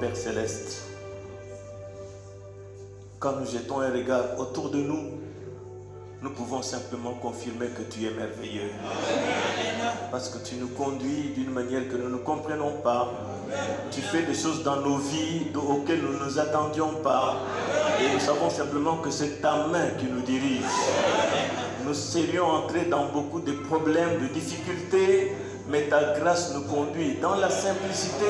Père Céleste, quand nous jetons un regard autour de nous, nous pouvons simplement confirmer que tu es merveilleux. Parce que tu nous conduis d'une manière que nous ne comprenons pas. Tu fais des choses dans nos vies auxquelles nous ne nous attendions pas. Et nous savons simplement que c'est ta main qui nous dirige. Nous serions entrés dans beaucoup de problèmes, de difficultés, mais ta grâce nous conduit dans la simplicité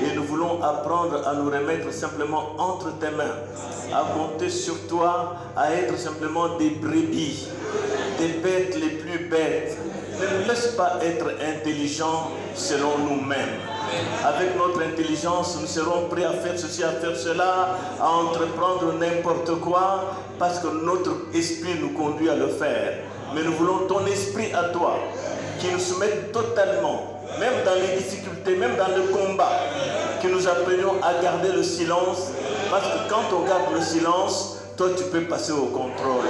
et nous voulons apprendre à nous remettre simplement entre tes mains, à compter sur toi, à être simplement des brebis, des bêtes les plus bêtes. Ne nous laisse pas être intelligents selon nous-mêmes. Avec notre intelligence, nous serons prêts à faire ceci, à faire cela, à entreprendre n'importe quoi, parce que notre esprit nous conduit à le faire. Mais nous voulons ton esprit à toi, qui nous soumette totalement, même dans les difficultés, même dans le combat, que nous apprenons à garder le silence, parce que quand on garde le silence, toi tu peux passer au contrôle.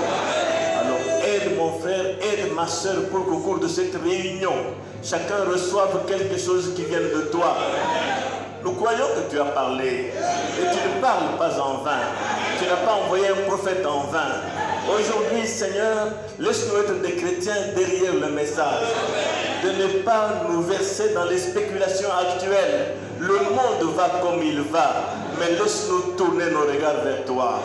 Alors aide mon frère, aide ma soeur pour qu'au cours de cette réunion, chacun reçoive quelque chose qui vienne de toi. Nous croyons que tu as parlé, et tu ne parles pas en vain. Tu n'as pas envoyé un prophète en vain. Aujourd'hui, Seigneur, laisse-nous être des chrétiens derrière le message. De ne pas nous verser dans les spéculations actuelles. Le monde va comme il va, mais laisse-nous tourner nos regards vers toi.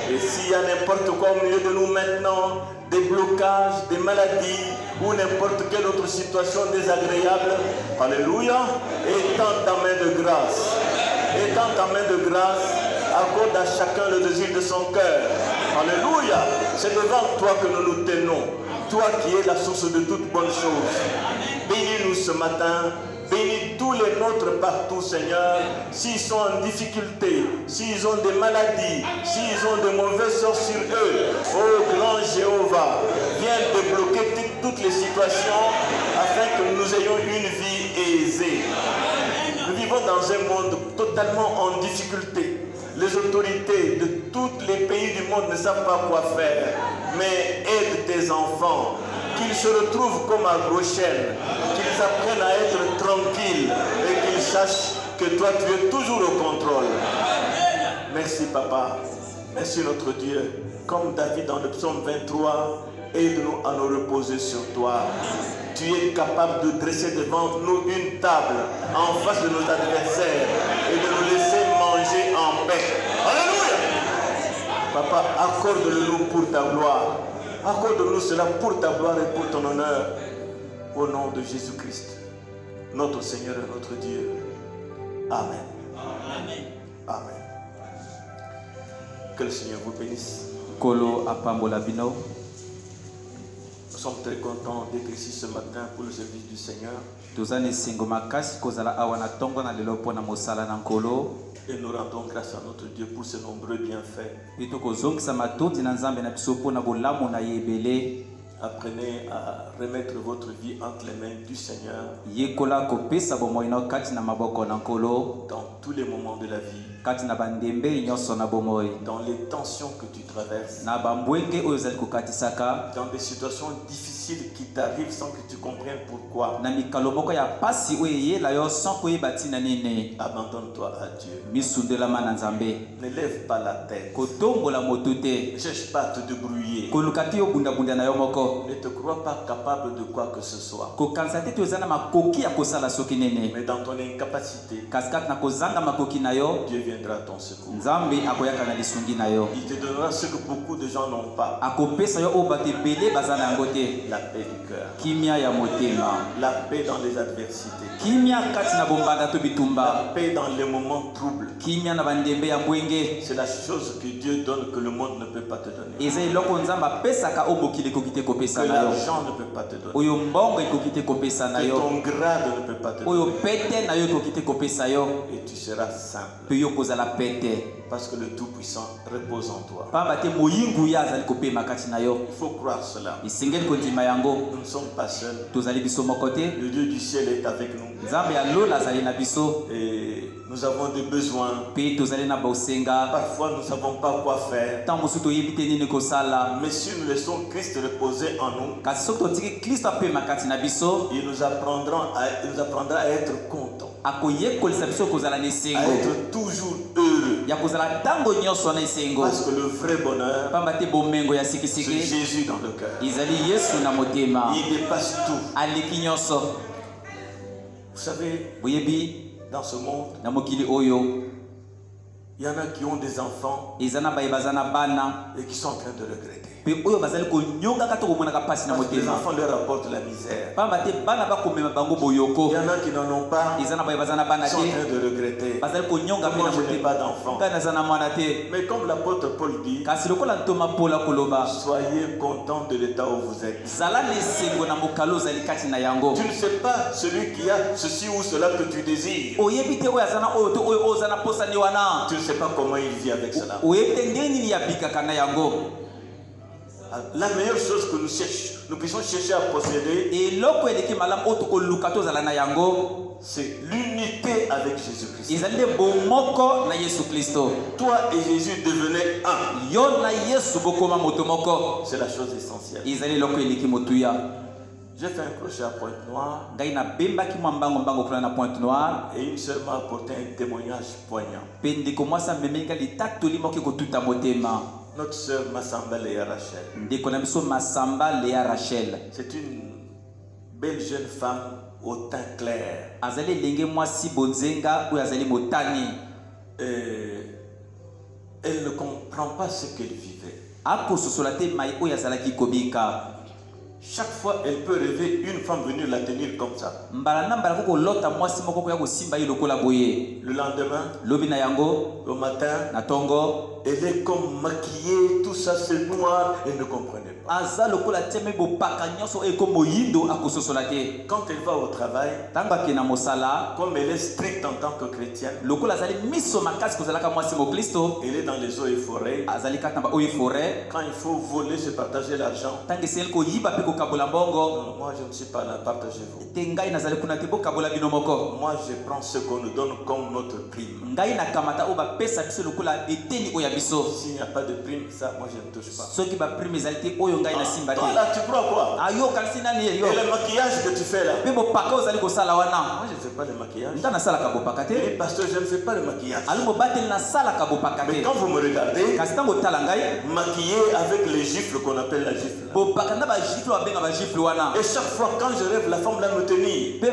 Et s'il y a n'importe quoi au milieu de nous maintenant, des blocages, des maladies ou n'importe quelle autre situation désagréable, alléluia, étends ta main de grâce. Étends ta main de grâce, accorde à chacun le désir de son cœur. Alléluia, c'est devant toi que nous nous tenons. Toi qui es la source de toute bonne chose. Bénis-nous ce matin. Bénis tous les nôtres partout, Seigneur. S'ils sont en difficulté, s'ils ont des maladies, s'ils ont de mauvais sorts sur eux, oh grand Jéhovah, viens débloquer toutes les situations afin que nous ayons une vie aisée. Nous vivons dans un monde totalement en difficulté. Les autorités de tous les pays du monde ne savent pas quoi faire. Mais aide tes enfants, qu'ils se retrouvent comme à Goshen, qu'ils apprennent à être tranquilles et qu'ils sachent que toi tu es toujours au contrôle. Merci Papa, merci notre Dieu. Comme David dans le psaume 23, aide-nous à nous reposer sur toi. Tu es capable de dresser devant nous une table en face de nos adversaires et de nous laisser manger en paix. Alléluia! Papa, accorde-le-nous pour ta gloire. Accorde-nous cela pour ta gloire et pour ton honneur. Au nom de Jésus-Christ, notre Seigneur et notre Dieu. Amen. Amen. Amen. Que le Seigneur vous bénisse. Kolo apambola bino. Nous sommes très contents d'être ici ce matin pour le service du Seigneur. Et nous rendons grâce à notre Dieu pour ses nombreux bienfaits. Apprenez à remettre votre vie entre les mains du Seigneur dans tous les moments de la vie. Dans les tensions que tu traverses, dans des situations difficiles qui t'arrivent sans que tu comprennes pourquoi, abandonne-toi à Dieu. Ne lève pas la tête. Ne cherche pas à te débrouiller. Ne te crois pas capable de quoi que ce soit. Mais dans ton incapacité, Dieu viendra à ton secours. Il te donnera ce que beaucoup de gens n'ont pas. La paix du cœur. La paix dans les adversités. La paix dans les moments troubles. C'est la chose que Dieu donne que le monde ne peut pas te donner. Que l'argent ne peut pas te donner. Que ton grade ne peut pas te donner. Et tu seras simple. Parce que le Tout-Puissant repose en toi. Il faut croire cela. Nous ne sommes pas seuls. Le Dieu du ciel est avec nous. Et nous avons des besoins. Parfois nous ne savons pas quoi faire. Mais si nous laissons Christ reposer en nous, il nous apprendra à être contents. être toujours heureux. Parce que le vrai bonheur, c'est Jésus dans le cœur. Il dépasse tout. Vous savez, dans ce monde, il y en a qui ont des enfants et qui sont en train de regretter. Parce que les enfants leur apportent la misère. Il y en a qui n'en ont pas, ils sont en train de regretter. Comment je n'ai pas d'enfants. Mais comme l'apôtre Paul dit, soyez contents de l'état où vous êtes. Tu ne sais pas celui qui a ceci ou cela que tu désires. Tu ne sais pas comment il vit avec cela. La meilleure chose que nous puissions chercher à posséder, c'est l'unité avec Jésus-Christ. Toi et Jésus devenaient un. C'est la chose essentielle. J'ai fait un crochet à Pointe-Noire et une sœur m'a apporté un témoignage poignant. Notre sœur Massamba Léa Rachel. C'est une belle jeune femme au teint clair. Elle ne comprend pas ce qu'elle vivait. Chaque fois, elle peut rêver une femme venir la tenir comme ça. Le lendemain, au matin, elle est comme maquillée, tout ça c'est noir, elle ne comprenait pas. Quand elle va au travail, comme elle est stricte en tant que chrétienne, elle est dans les eaux et forêts. Quand il faut voler, se partager l'argent. Moi je ne suis pas là, partagez-vous. Moi je prends ce qu'on nous donne comme notre prime. S'il n'y a pas de prime, ça moi je ne touche pas. Toi là tu crois quoi? Et le maquillage que tu fais là? Moi je ne fais pas le maquillage. Et pasteur, je ne fais pas le maquillage. Mais quand vous me regardez, maquillé avec les gifles qu'on appelle la gifle. Et chaque fois quand je rêve, la femme là me tenir. Le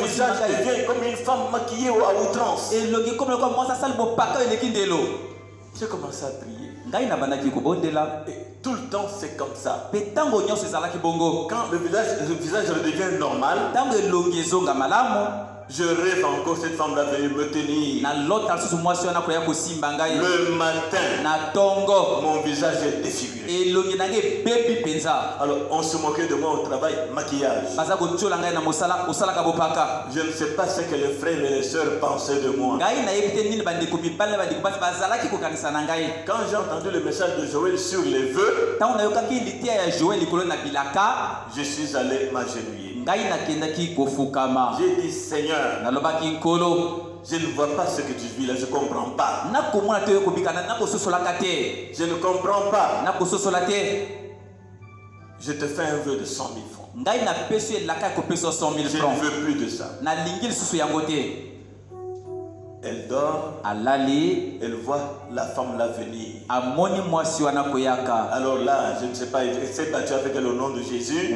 visage devient comme une femme maquillée à outrance. J'ai commencé à prier. Et tout le temps c'est comme ça. Quand le visage redevient normal, je rêve encore cette femme-là venir me tenir. Le matin, mon visage est défiguré. Alors on se moquait de moi au travail, maquillage. Je ne sais pas ce que les frères et les sœurs pensaient de moi. Quand j'ai entendu le message de Joël sur les vœux, je suis allé m'agenouiller. J'ai dit Seigneur, je ne vois pas ce que tu vis là, je ne comprends pas. Je ne comprends pas. Je te fais un vœu de 100 000 francs. Je ne veux plus de ça. Elle dort, elle voit la femme là venir. Alors là, je ne sais pas, elle s'est battue avec elle au nom de Jésus. Et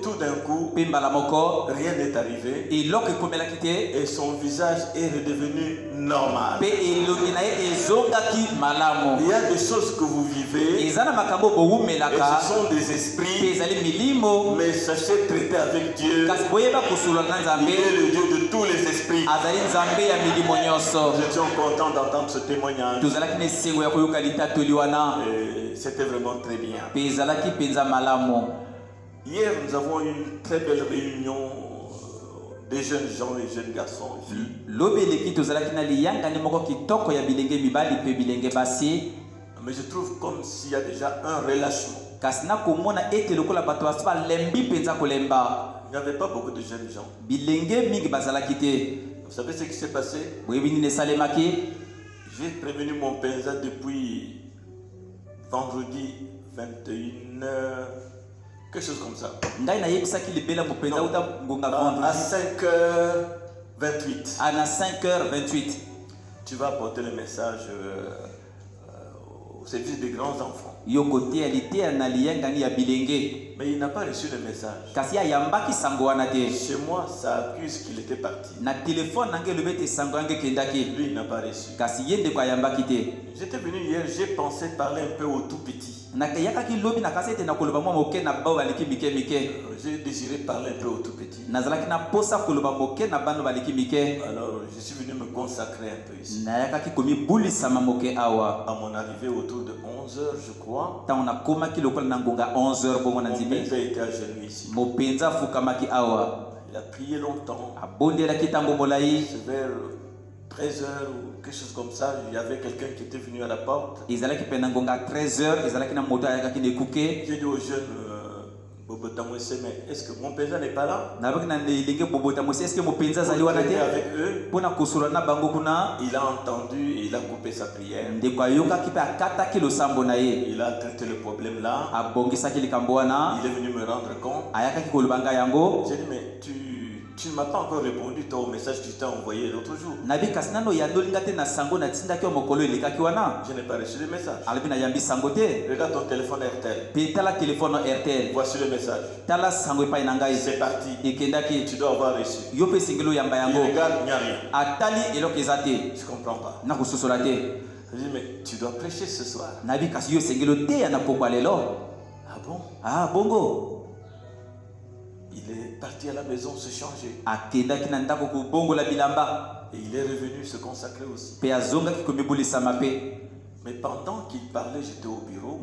tout d'un coup, rien n'est arrivé. Et son visage est redevenu normal. Il y a des choses que vous vivez, et ce sont des esprits, mais sachez traiter avec Dieu. Il est le Dieu de tous les esprits. Nous étions contents d'entendre ce témoignage. C'était vraiment très bien. Hier, nous avons eu une très belle réunion des jeunes gens et jeunes garçons. Mais je trouve comme s'il y a déjà un relâchement. Il n'y avait pas beaucoup de jeunes gens. Vous savez ce qui s'est passé? J'ai prévenu mon penza depuis vendredi 21h45. quelque chose comme ça. À 5h28. À 5h28. Tu vas apporter le message au service des grands enfants. Mais il n'a pas reçu le message. Chez moi, ça accuse qu'il était parti. Lui, il n'a pas reçu. J'étais venu hier, j'ai pensé parler un peu au tout petit. J'ai désiré parler un peu au tout petit. Alors, je suis venu me consacrer un peu ici. À mon arrivée autour de 11h, je crois. Mon père était à genoux ici. Il a prié longtemps. C'est vers 13h ou quelque chose comme ça. Il y avait quelqu'un qui était venu à la porte. J'ai dit aux jeunes, mais est-ce que mon père n'est pas là? Il est avec eux. Il a entendu et il a coupé sa prière. Il a traité le problème là. Il est venu me rendre compte. J'ai dit, mais tu ne m'as pas encore répondu toi, au message que tu t'as envoyé l'autre jour. Je n'ai pas reçu le message. Regarde ton téléphone RTL. Voici le message. C'est parti. Tu dois avoir reçu. Il regarde, il n'y a rien. Je ne comprends pas. Je dis, mais tu dois prêcher ce soir. Ah bon? Ah bongo. Il est parti à la maison se changer. Et il est revenu se consacrer aussi. Mais pendant qu'il parlait, j'étais au bureau.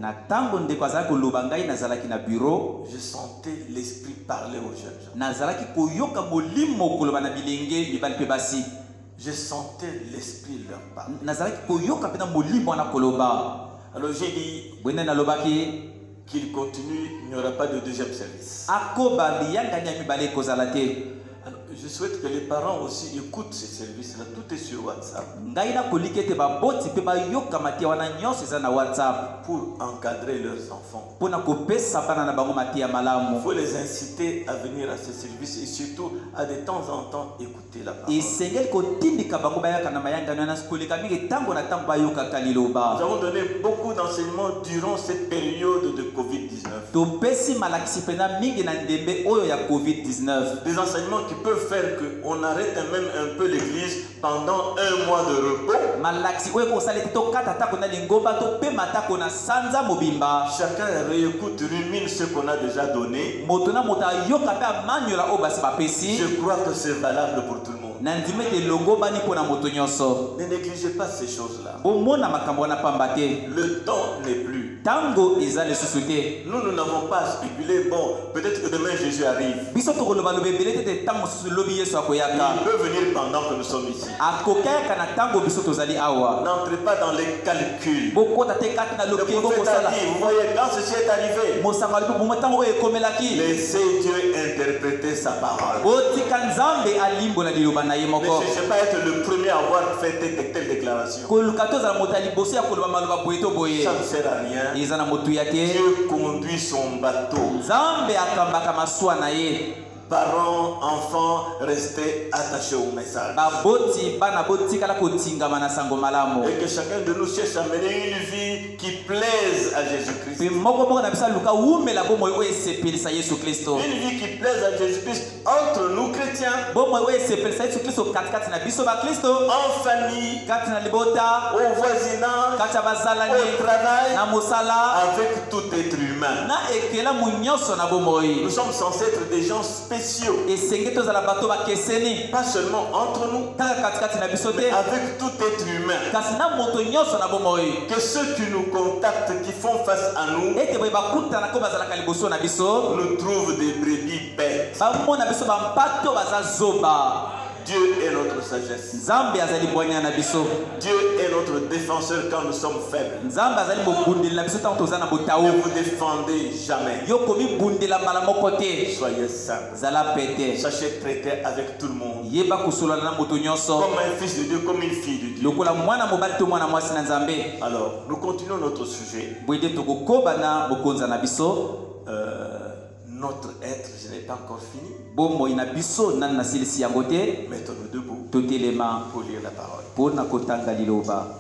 Je sentais l'esprit parler aux jeunes gens. Je sentais l'esprit leur parler. Alors j'ai dit qu'il continue, il n'y aura pas de deuxième service. Alors, je souhaite que les parents aussi écoutent ces services-là. Tout est sur WhatsApp. Pour encadrer leurs enfants. Il faut les inciter à venir à ces services et surtout à de temps en temps écouter la parole. Nous avons donné beaucoup d'enseignements durant cette période de Covid-19. Des enseignements qui peuvent faire qu'on arrête même un peu l'église pendant un mois de repos. Chacun réécoute, rumine ce qu'on a déjà donné. Je crois que c'est valable pour tout le monde. Ne négligez pas ces choses-là. Le temps n'est plus. Nous n'avons pas à spéculer. Bon, peut-être que demain Jésus arrive. Il peut venir pendant que nous sommes ici. N'entrez pas dans les calculs. Le prophète a dit, vous voyez, quand ceci est arrivé, laissez Dieu interpréter sa parole. Ne cherchez pas à être le premier à avoir fait telle déclaration. Ça ne sert à rien. Dieu conduit son bateau. Parents, enfants, restez attachés au message. Et que chacun de nous cherche à mener une vie qui plaise à Jésus-Christ. Une vie qui plaise à Jésus-Christ entre nous chrétiens. En famille, au voisinage, au travail, avec tout être humain. Nous sommes censés être des gens spéciaux. Pas seulement entre nous, mais avec tout être humain. Que ceux qui nous contactent, qui font face à nous, nous trouvent des brebis bêtes. Dieu est notre sagesse. Dieu est notre défenseur quand nous sommes faibles. Ne vous défendez jamais. Soyez simples. Sachez traiter avec tout le monde. Comme un fils de Dieu, comme une fille de Dieu. Alors, nous continuons notre sujet. notre être, je n'ai pas encore fini. Bomoi na biso nan na silisi yango te. Mettons-nous debout Totelema pour lire la parole. pona kotanga liloba.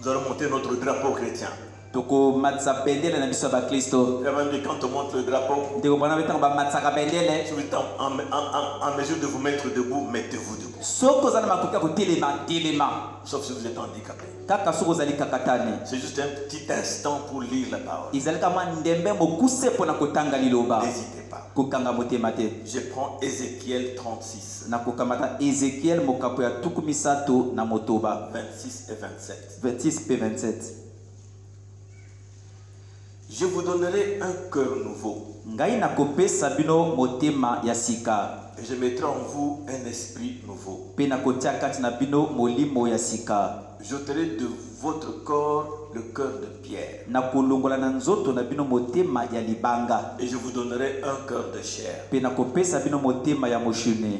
Nous allons monter notre drapeau chrétien. Toko matsa bendele na biso ba Kristo. Même quand on monte le drapeau, Ndeko bana betanga ba matsa ka bendele. si vous êtes en mesure de vous mettre debout, mettez-vous debout. Soko zana makoka ko telema. Sauf si vous êtes handicapé. Kaka soko zali kakatane. C'est juste un petit instant pour lire la parole. Izali kama ndembe mokuse pona kotanga liloba. N'hésitez pas. Kokanga motema te. Je prends Ézéchiel 36. Na kokamata Ezekiel mokapo ya tukumisato na motoba 26 et 27. 26 p 27. Je vous donnerai un cœur nouveau. Ngai na kopesa bino motema ya sika. Et je mettrai en vous un esprit nouveau. Pe na kotia kati na bino molimo ya sika. J'ôterai de votre corps le cœur de pierre. Na kolongola na nzoto na bino motema ya libanga. Et je vous donnerai un cœur de chair. Pe na kopesa bino motema ya moshune.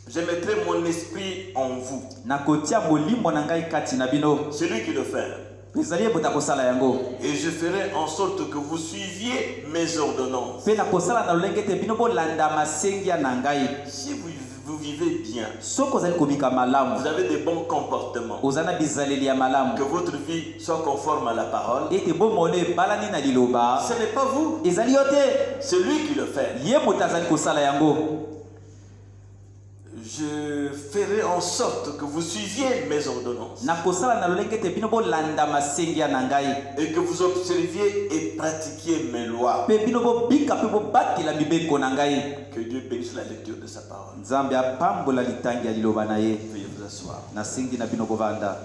Je mettrai mon esprit en vous. Na kotia molimo na ngai kati na bino. C'est lui qui le fait. Ezali bota kosala yango. Et je ferai en sorte que vous suiviez mes ordonnances. Pe na kosala na lolenge te bino bolanda masengi ya na ngai. Si vous vivez bien, Soko zali komika malamu. vous avez des bons comportements, Ozana bizaleli ya malamu. que votre vie soit conforme à la parole, Ete bomone balani na liloba. ce n'est pas vous, Ezali yote. c'est lui qui le fait. Ye motazali kosala yango. Je ferai en sorte que vous suiviez mes ordonnances Na kosala na lolenge te bino bolanda masengi ya na ngai. et que vous observiez et pratiquiez mes lois. Pe bino bobika pe bobatela mibeko na ngai. Que Dieu bénisse la lecture de sa parole. Nzambe apambola litangi ya liloba na ye. Veuillez vous asseoir. Na singi na bino bovanda.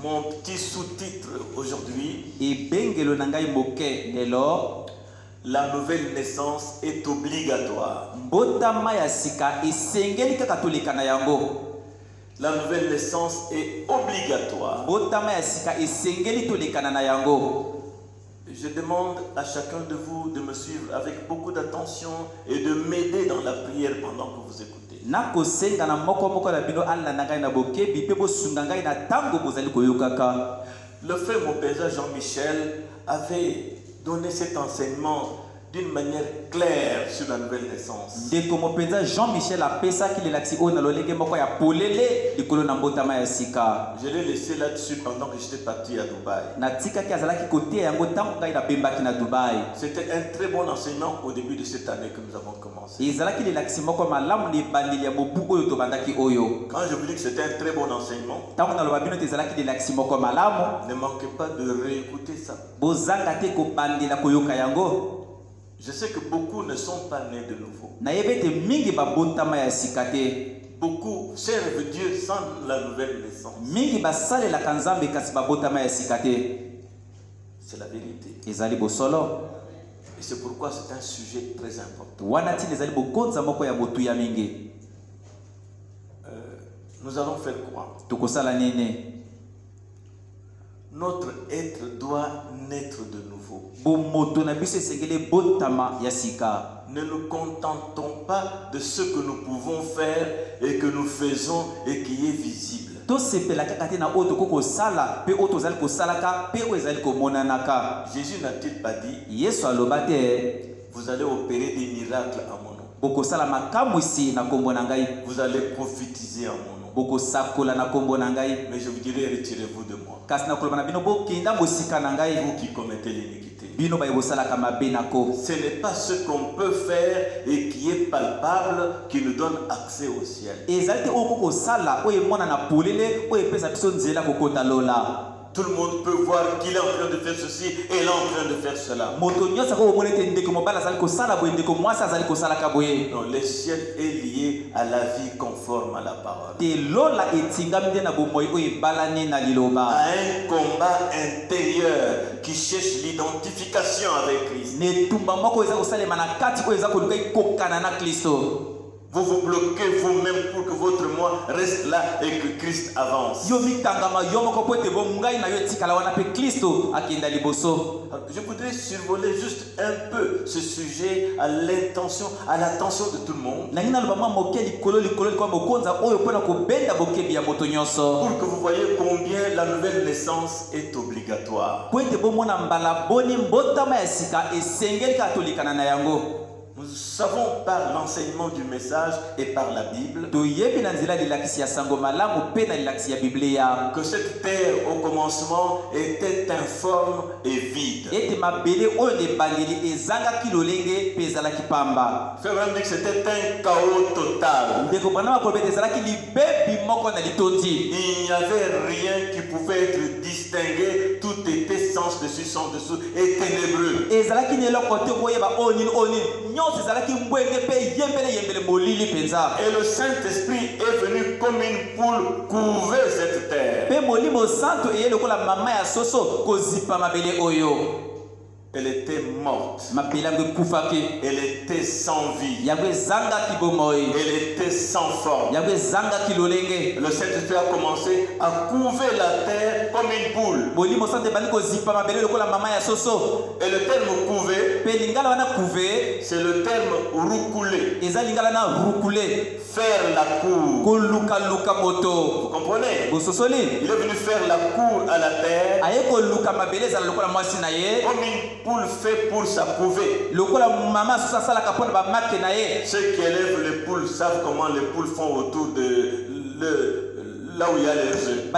Mon petit sous-titre aujourd'hui, Ebengelo na ngai moke lelo. la nouvelle naissance est obligatoire. Mbotama ya sika esengeli kaka toleka na yango. La nouvelle naissance est obligatoire. Mbotama ya sika esengeli toleka na yango. Je demande à chacun de vous de me suivre avec beaucoup d'attention et de m'aider dans la prière pendant que vous écoutez. Na kosenga na moko moko na bino alla na ngai na bokebi pe bosunga ngai na tango bozali koyokaka. Le frère Mopeza Jean-Michel avait donné cet enseignement d'une manière claire sur la nouvelle naissance. Ndeko mopenza Jean-Michel apesa ki lelaki o na lolenge moko ya polele likolo na mbotama ya sika. Je l'ai laissé là-dessus pendant que j'étais parti à Dubaï. Na tika ki azalaki kote yango tango ngai na bembaki na Dubai. C'était un très bon enseignement au début de cette année que nous avons commencé. Ezalaki lelaki moko malamu ni bandeli ya mobu oyo to bandaki oyo. Quand je vous dis que c'était un très bon enseignement, Tango na loba bino tezalaki lelaki moko malamu. ne manquez pas de réécouter ça. Bozanga te ko bandela koyoka yango. Je sais que beaucoup ne sont pas nés de nouveau. Na yebete mingi babotama ya sika te. Beaucoup servent Dieu sans la nouvelle naissance. Mingi basalela kanzambe kasi babotama ya sika te. C'est la vérité. Ezali bosolo. Et c'est pourquoi c'est un sujet très important. Wana ti ezali bokonza moko ya botu ya mingi. Nous allons faire quoi? Tokosala nene. Notre être doit naître de nouveau. Bomoto na biso esengeli botama ya sika. Ne nous contentons pas de ce que nous pouvons faire et que nous faisons et qui est visible. Tosepela kaka te na oyo tokokosala pe oyo tozali kosalaka pe oyo ezali komonanaka. Jésus n'a-t-il pas dit, Yesu aloba te vous allez opérer des miracles à mon nom. bokosala makamwisi na kombo na ngai. Vous allez prophétiser à mon nom. Bokosakola na kombo na ngai. Mais je vous dirai, retirez-vous de moi. Kasi na koloba na bino bokinda mosika na ngai. Vous qui commettez l'iniquité. Bino baye bosalaka mabe nako. Ce n'est pas ce qu'on peut faire et qui est palpable qui nous donne accès au ciel. Ezali te oyo kokosala oyo emona na polele oyo epesa biso nzela kokota lola. Tout le monde peut voir qu'il est en train de faire ceci et il est en train de faire cela. Moto nyonso ko omona te ndeko mobala azali kosala boye ndeko mwasi azali kosalaka boye. Non, le ciel est lié à la vie conforme à la parole. Te lola etingami nde na bomoi oyo ebalani na liloba. À un combat intérieur qui cherche l'identification avec Christ. Netumba moko eza kosalema na kati oyo eza koluka ikokana na Kristo. Vous vous bloquez vous-même pour que votre moi reste là et que Christ avance. Je voudrais survoler juste un peu ce sujet à l'intention, à l'attention de tout le monde. Pour que vous voyez combien la nouvelle naissance est obligatoire. Nous savons par l'enseignement du message et par la Bible que cette terre au commencement était informe et vide. Frère Branham dit que c'était un chaos total. Il n'y avait rien qui pouvait être distingué. Tout était sens dessus, sens dessous et ténébreux. Et le Saint-Esprit est venu comme une poule couver cette terre. Elle était morte. Elle était sans vie. Elle était sans forme. Le Saint-Esprit a commencé à couver la terre comme une poule. Et le terme couver, c'est le terme roucouler. Faire la cour. Vous comprenez? Il est venu faire la cour à la terre comme une poule fait pour sa couver. Ceux qui élèvent les poules savent comment les poules font autour de là où il y a les œufs.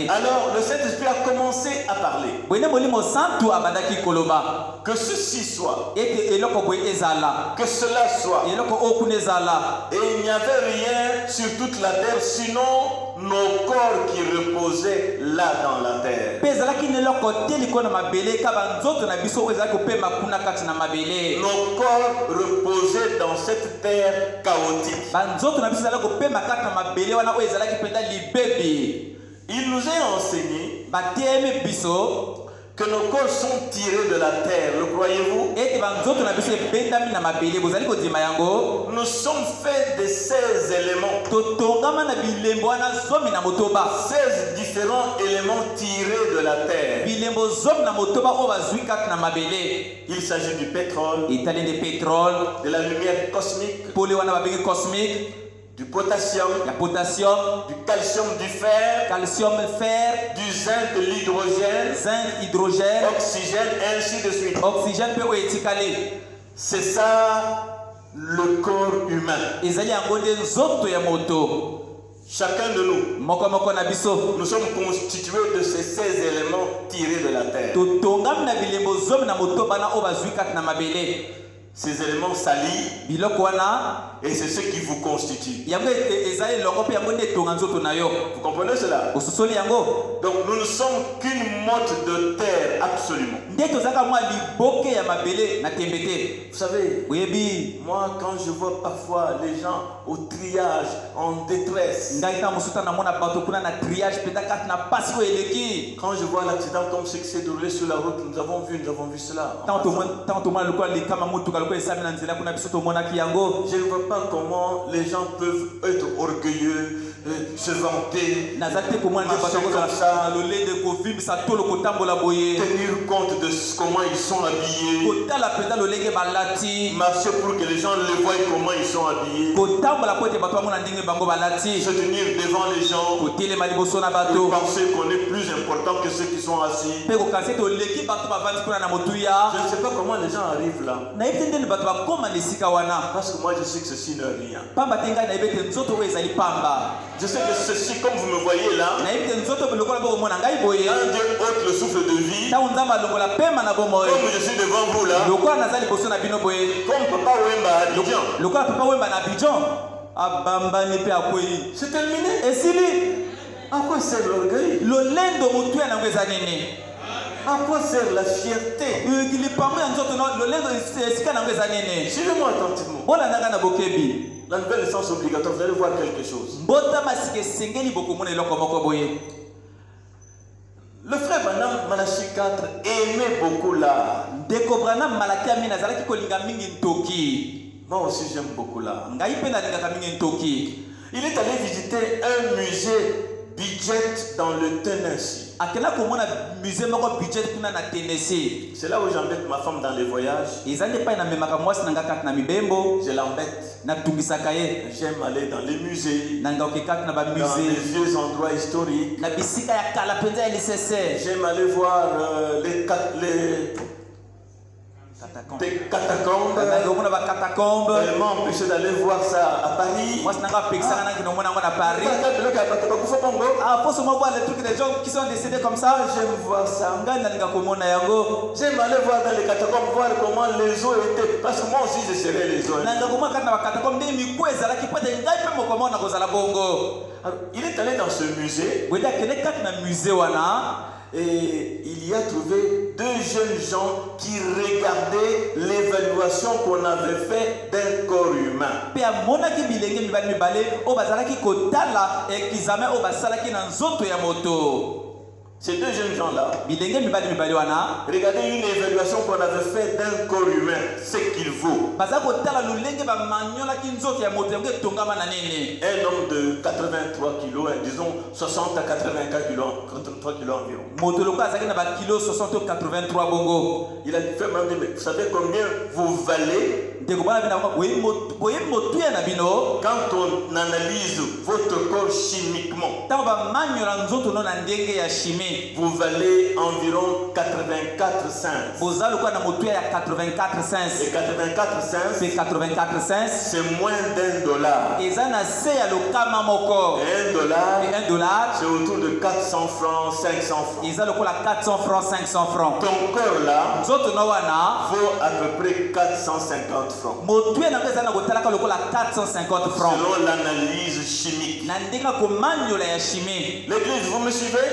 Alors le Saint-Esprit a commencé à parler. Que ceci soit. Que cela soit. Et il n'y avait rien sur toute la terre sinon nos corps qui reposaient là dans la terre. Nos corps reposaient dans cette terre chaotique. Il nous a enseigné que nos corps sont tirés de la terre, le croyez-vous? Nous sommes faits de 16 éléments. 16 différents éléments tirés de la terre. Il s'agit du pétrole, de la lumière cosmique, du potassium, du calcium, du fer, du zinc, de l'hydrogène, oxygène, ainsi de suite. C'est ça le corps humain. Chacun de nous sommes constitués de ces 16 éléments tirés de la terre. Ces éléments s'allient et c'est ce qui vous constitue. Vous comprenez cela? Donc nous ne sommes qu'une motte de terre, absolument. Vous savez, moi quand je vois parfois les gens au triage, en détresse, quand je vois l'accident comme ce qui s'est déroulé sur la route, nous avons vu cela. Je ne vois pas comment les gens peuvent être orgueilleux, se vanter, marcher comme ça, tenir compte de comment ils sont habillés, marcher pour que les gens les voient comment ils sont habillés, se tenir devant les gens, et penser qu'on est plus important que ceux qui sont assis. Je ne sais pas comment les gens arrivent là. Parce que moi je sais que ceci n'est rien. Je sais que ceci, comme vous me voyez là, quand Dieu ôte le souffle de vie, comme je suis devant vous là, comme Papa Wemba à Abidjan, c'est terminé. À quoi sert l'orgueil? À quoi sert la fierté? Suivez-moi attentivement. La nouvelle naissance obligatoire, vous allez voir quelque chose. Le frère Branham, Malachie 4, aimait beaucoup l'art. Ndeko Branham malaki amina azalaki kolinga mingi ntoki. Moi aussi j'aime beaucoup l'art. Ngai pe nalingaka mingi ntoki. Il est allé visiter un musée budget dans le Tennessee. Akela komona musée moko budget kuna na Tennessee. C'est là où j'embête ma femme dans les voyages. Ezali pa na memaka mwasi nanga kat na mibembo. Je l'embête. Na tungisaka ye. J'aime aller dans les musées. Nanga okekat na ba Dans musée. les vieux endroits historiques. Na bisika ya kala penza ya lisese. J'aime aller voir les catacombes. Nanga omona ba catacombes. Elle m'a empêché d'aller voir ça à Paris. Mwasi nanga pekisanga nanga nomona ngona Paris. Ah, faut seulement voir les trucs des gens qui sont décédés comme ça. J'aime voir ça. Ngai nalinga komona yango. J'aime aller voir dans les catacombes, voir comment les eaux étaient. Parce que moi aussi je serai les eaux. Nanga komona kana ba catacombes ndenge miku ezalaki pete ngai pe mokomona kozala bongo. Alors, il est allé dans ce musée. Weda kene kat na musée wana. Et il y a trouvé deux jeunes gens qui regardaient l'évaluation qu'on avait fait d'un corps humain. Pe amonaki bilenge mibali mibale o bazalaki kotala examen o basalaki na nzoto ya moto. Ces deux jeunes gens-là regardaient une évaluation qu'on avait faite d'un corps humain, ce qu'il vaut. Un homme de 83 kilos, disons 60 à 84 kilos, 83 kilos environ. Il a fait même dire, mais vous savez combien vous valez? Quand on analyse votre corps chimiquement, vous valez environ 84,5. Et 84,5, c'est moins $1. Et $1, c'est autour de 400 francs, 500 francs. 400 francs. Ton corps là vaut à peu près 450 francs. Selon l'analyse chimique. L'église, vous me suivez?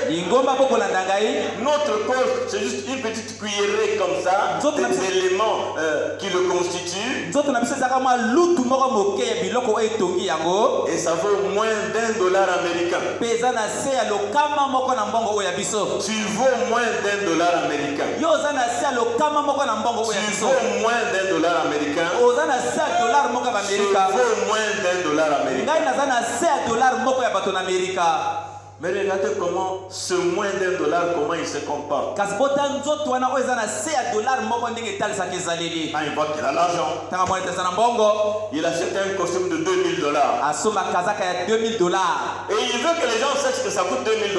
Notre corps, c'est juste une petite cuillerée comme ça, des éléments qui le constituent. Et ça vaut moins $1 américain. Tu vaux moins $1 américain. Tu vaux moins $1 américain. Je vaux moins $1 américain. Mais regardez comment ce moins $1, comment il se comporte. Quand il voit qu'il a l'argent, il achète un costume de $2000. Et il veut que les gens sachent que ça coûte $2000.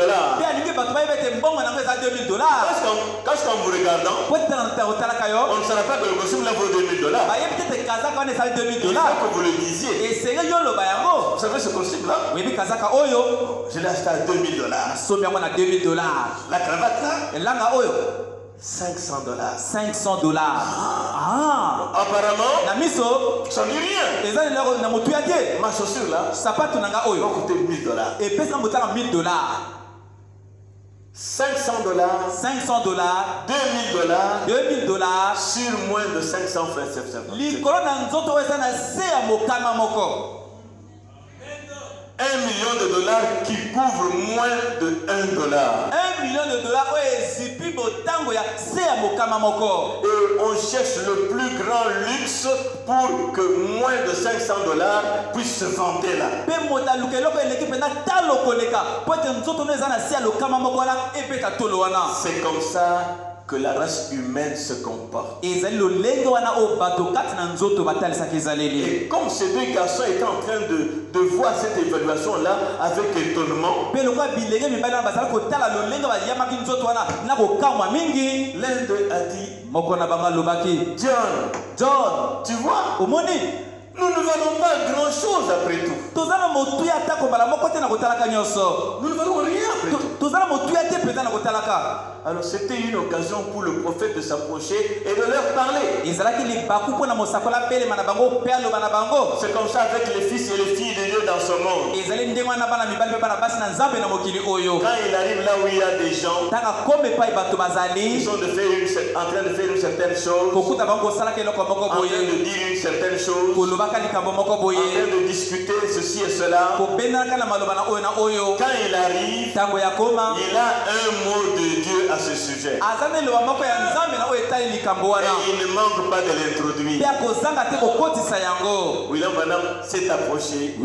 Quand on vous regardant, on ne saura pas que le costume là vaut $2000. Il faut que vous le disiez. Vous savez ce costume là? Je l'ai acheté à $2000. La cravate là, $500. Ah. Apparemment, ça dit rien. Ma chaussure là, ça va coûter $1000. $500, $2000 sur moins de 500 francs. $1 million qui couvre moins de $1. $1 million, et on cherche le plus grand luxe pour que moins de $500 puisse se vanter là. C'est comme ça que la race humaine se comporte. Et comme ces deux garçons étaient en train de voir cette évaluation-là avec étonnement, l'un d'eux a dit, John, tu vois, nous ne valons pas grand-chose après tout. Nous ne valons rien après tout. Alors c'était une occasion pour le prophète de s'approcher et de leur parler. C'est comme ça avec les fils et les filles de Dieu dans ce monde. Quand il arrive là où il y a des gens, ils sont en train de faire une certaine chose, en train de dire une certaine chose, en train de discuter ceci et cela. Quand il arrive, il a un mot de Dieu à ce sujet. Et il ne manque pas de l'introduire. William Branham s'est approché, a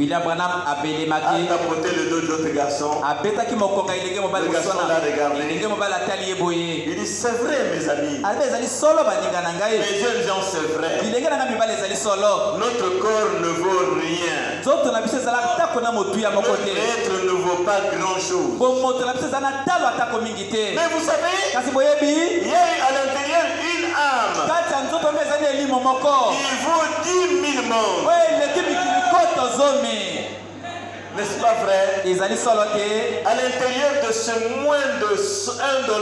tapoté le dos de l'autre garçon. Le garçon l'a regardé. Il dit, c'est vrai mes amis. Les jeunes gens, c'est vrai. Notre corps ne vaut rien. Notre être ne vaut pas grand chose. Mais vous savez, il y a à l'intérieur une âme. Il vaut 10 000 membres. N'est-ce pas vrai? À l'intérieur de ce moins de $1, il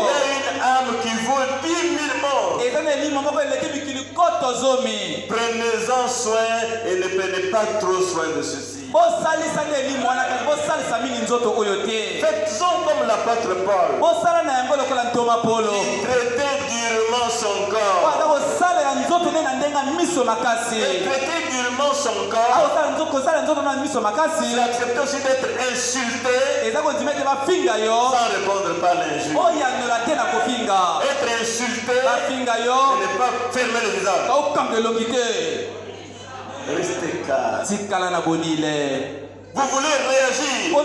y a une âme qui vaut 10 000 morts. Prenez-en soin et ne prenez pas trop soin de ceci. Faites-en comme l'apôtre Paul. Il traitait durement son corps. Il traitait durement son corps. Il acceptait aussi d'être insulté sans répondre par l'injure. Être insulté et ne pas fermer le visage. Restez calme. Vous voulez réagir. Vous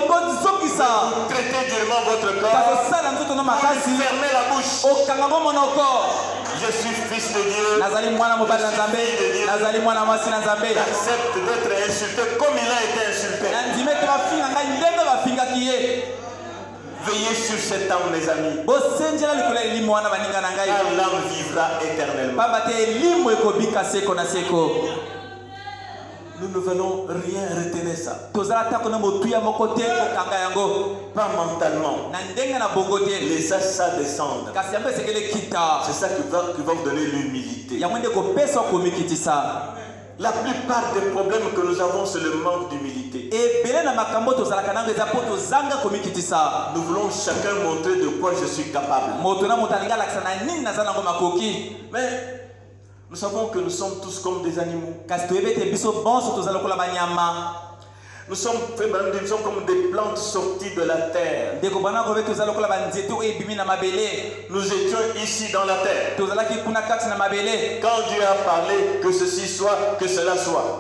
traitez durement votre corps. Vous fermez la bouche. Je suis fils de Dieu. Je suis fille de Dieu. J'accepte d'être insulté comme il a été insulté. Veillez sur cette âme, mes amis. Car l'âme vivra éternellement. Nous ne voulons rien retenir ça. Pas mentalement. Laissez ça descendre. C'est ça qui va vous donner l'humilité. La plupart des problèmes que nous avons, c'est le manque d'humilité. Nous voulons chacun montrer de quoi je suis capable. Mais nous savons que nous sommes tous comme des animaux. Nous sommes comme des plantes sorties de la terre. Nous étions ici dans la terre. Quand Dieu a parlé que ceci soit, que cela soit.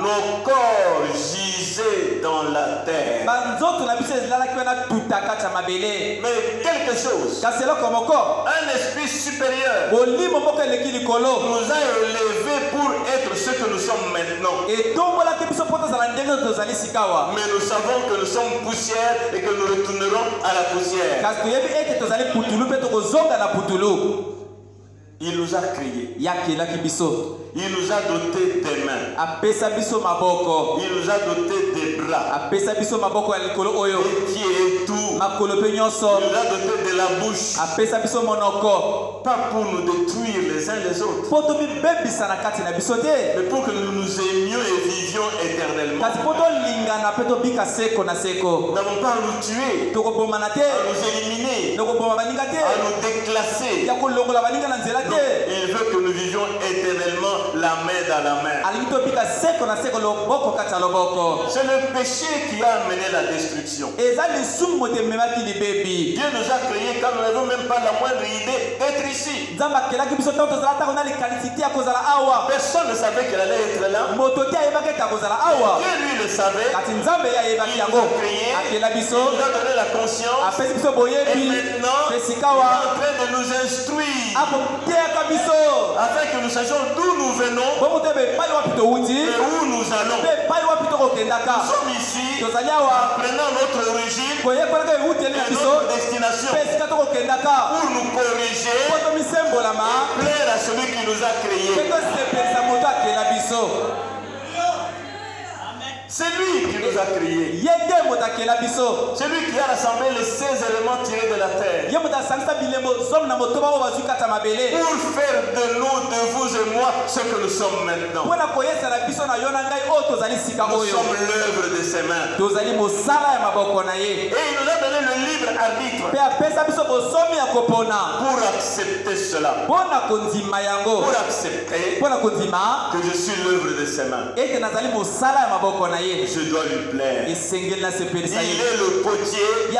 Nos corps gisaient dans la terre. Mais quelque chose, un esprit supérieur, nous a élevés pour être ce que nous sommes maintenant. Mais nous savons que nous sommes poussière et que nous retournerons à la poussière. Il nous a créés. Il nous a doté des mains. Il nous a doté des bras. Des pieds et tout. Il nous a doté de la bouche. Pas pour nous détruire les uns les autres, mais pour que nous nous aimions et vivions éternellement. Nous n'avons pas à nous tuer, à nous éliminer, à nous déclasser. Il veut que nous vivions éternellement la main dans la main. C'est le péché qui a amené la destruction. Dieu nous a créés quand nous n'avons même pas la moindre idée d'être ici. Personne ne savait qu'elle allait être là. Dieu lui le savait. Il nous a créés, il nous a donné la conscience. Et maintenant, il est en train de nous instruire afin que nous sachions d'où nous venons et où nous allons. Nous sommes ici en prenant notre origine et notre destination pour nous corriger et plaire à celui qui nous a créés. C'est lui qui nous a créés. C'est lui qui a rassemblé les 16 éléments tirés de la terre. Pour faire de nous, de vous et moi, ce que nous sommes maintenant. Nous sommes l'œuvre de ses mains. Et il nous a donné le libre arbitre pour accepter cela. Pour accepter que je suis l'œuvre de ses mains. Je dois lui plaire. Il est le potier. Je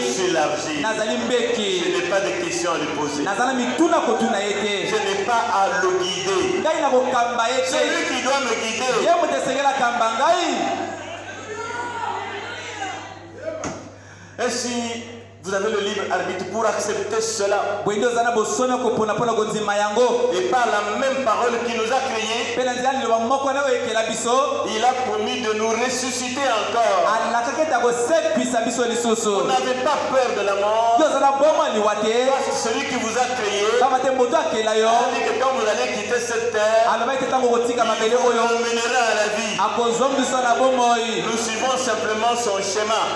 suis l'argile. Je n'ai pas de questions à lui poser. Je n'ai pas à le guider. C'est lui qui doit me guider. Et si vous avez le libre arbitre pour accepter cela, et par la même parole qui nous a créés, il a promis de nous ressusciter encore. Vous n'avez pas peur de la mort, parce que celui qui vous a créé a dit que quand vous allez quitter cette terre, il vous emmènera à la vie. Nous suivons simplement son schéma.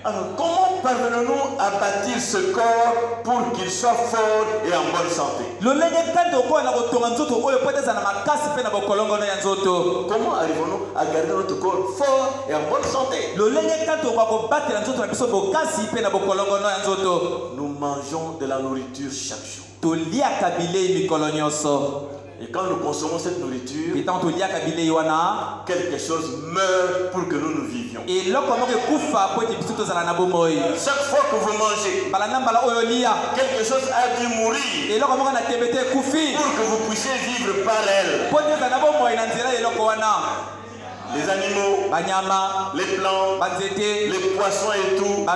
Alors, comment parvenons-nous à bâtir ce corps pour qu'il soit fort et en bonne santé? Comment arrivons-nous à garder notre corps fort et en bonne santé? Nous mangeons de la nourriture chaque jour. Et quand nous consommons cette nourriture, quelque chose meurt pour que nous vivions. Chaque fois que vous mangez, quelque chose a dû mourir pour que vous puissiez vivre par elle. Les animaux, les plantes, les poissons et tout,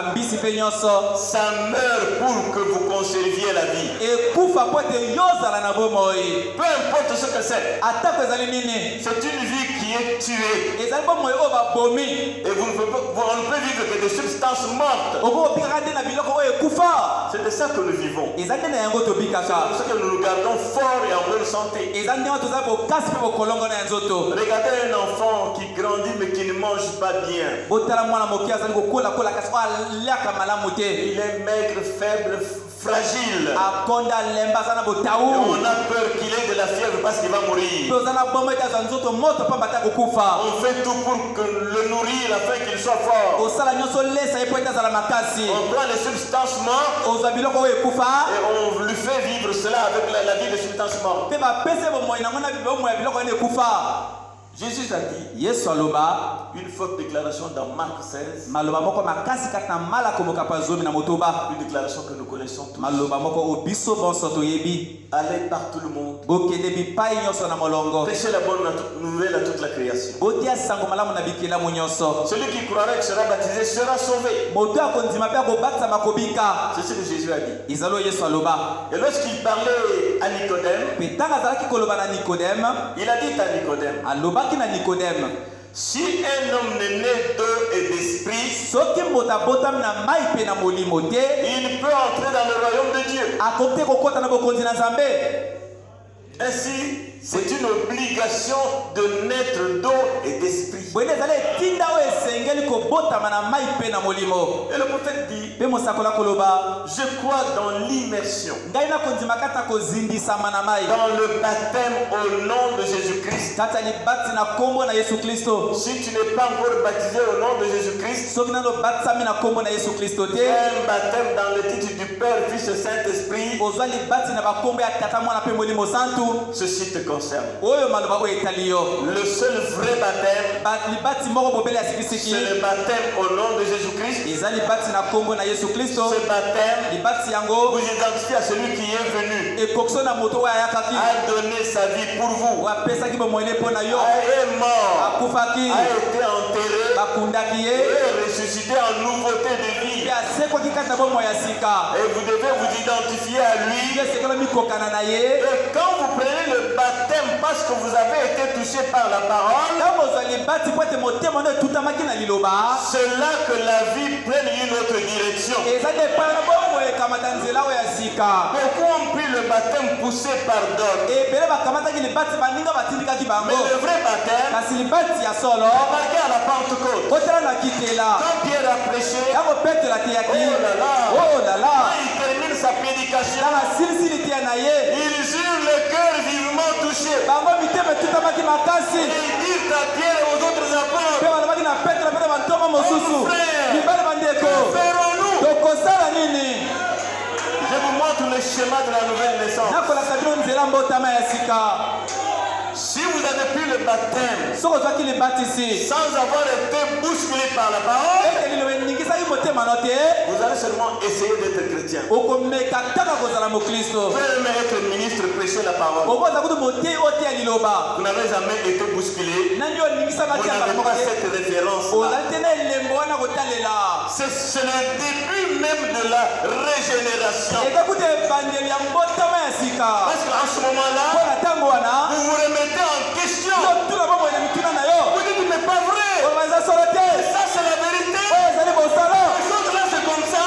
ça meurt pour que vous conserviez la vie. Peu importe ce que c'est. C'est une vie qui est tuée. Et on ne peut vivre que de substances mortes. C'est de ça que nous vivons. C'est pour ça que nous nous gardons forts et en bonne santé. Regardez un enfant qui grandit mais qui ne mange pas bien. Il est maigre, faible, fragile. Et on a peur qu'il ait de la fièvre parce qu'il va mourir. On fait tout pour le nourrir afin qu'il soit fort. On prend les substances mortes et on lui fait vivre cela avec la vie des substances mortes. Jésus a dit une forte déclaration dans Marc 16. Une déclaration que nous connaissons tous. Allez par tout le monde. Prêchez la bonne nouvelle à toute la création. Celui qui croira et sera baptisé sera sauvé. C'est ce que Jésus a dit. Et lorsqu'il parlait à Nicodème, il a dit à Nicodème, si un homme n'est né d'eau et d'esprit, il peut entrer dans le royaume de Dieu. Ainsi, c'est une obligation de naître d'eau et d'esprit. Et le prophète dit, je crois dans l'immersion, dans le baptême au nom de Jésus-Christ. Si tu n'es pas encore baptisé au nom de Jésus-Christ, un baptême dans le titre du Père, Fils et Saint-Esprit, ceci te concerne. Le seul vrai baptême, c'est le baptême au nom de Jésus-Christ. Ce baptême vous identifie à celui qui est venu, a donné sa vie pour vous, est mort, a été enterré et ressuscité en nouveauté de vie. Et vous devez vous identifier à lui. Et quand vous prenez le baptême parce que vous avez été touché par la parole, c'est là que la vie prenne une autre direction. Beaucoup ont pris le baptême poussé par d'autres. Mais le vrai baptême, baptême, remarquez à la Pentecôte, quand Pierre a prêché, Oh là là, quand il termine sa prédication, il jure le cœur vivement touché. Et il dit à Pierre et aux autres apôtres, que ferons-nous? Je vous montre le schéma de la nouvelle naissance. Si vous avez pris le baptême sans avoir été bousculé par la parole, vous allez seulement essayer d'être chrétien. Vous pouvez même être ministre, prêcher la parole. Vous n'avez jamais été bousculé. Vous n'avez pas cette référence-là. C'est le début même de la régénération. Parce qu'en ce moment-là, vous vous remettez en question. Vous dites, mais pas vrai. Ça, c'est la vérité. Les choses là, c'est comme ça.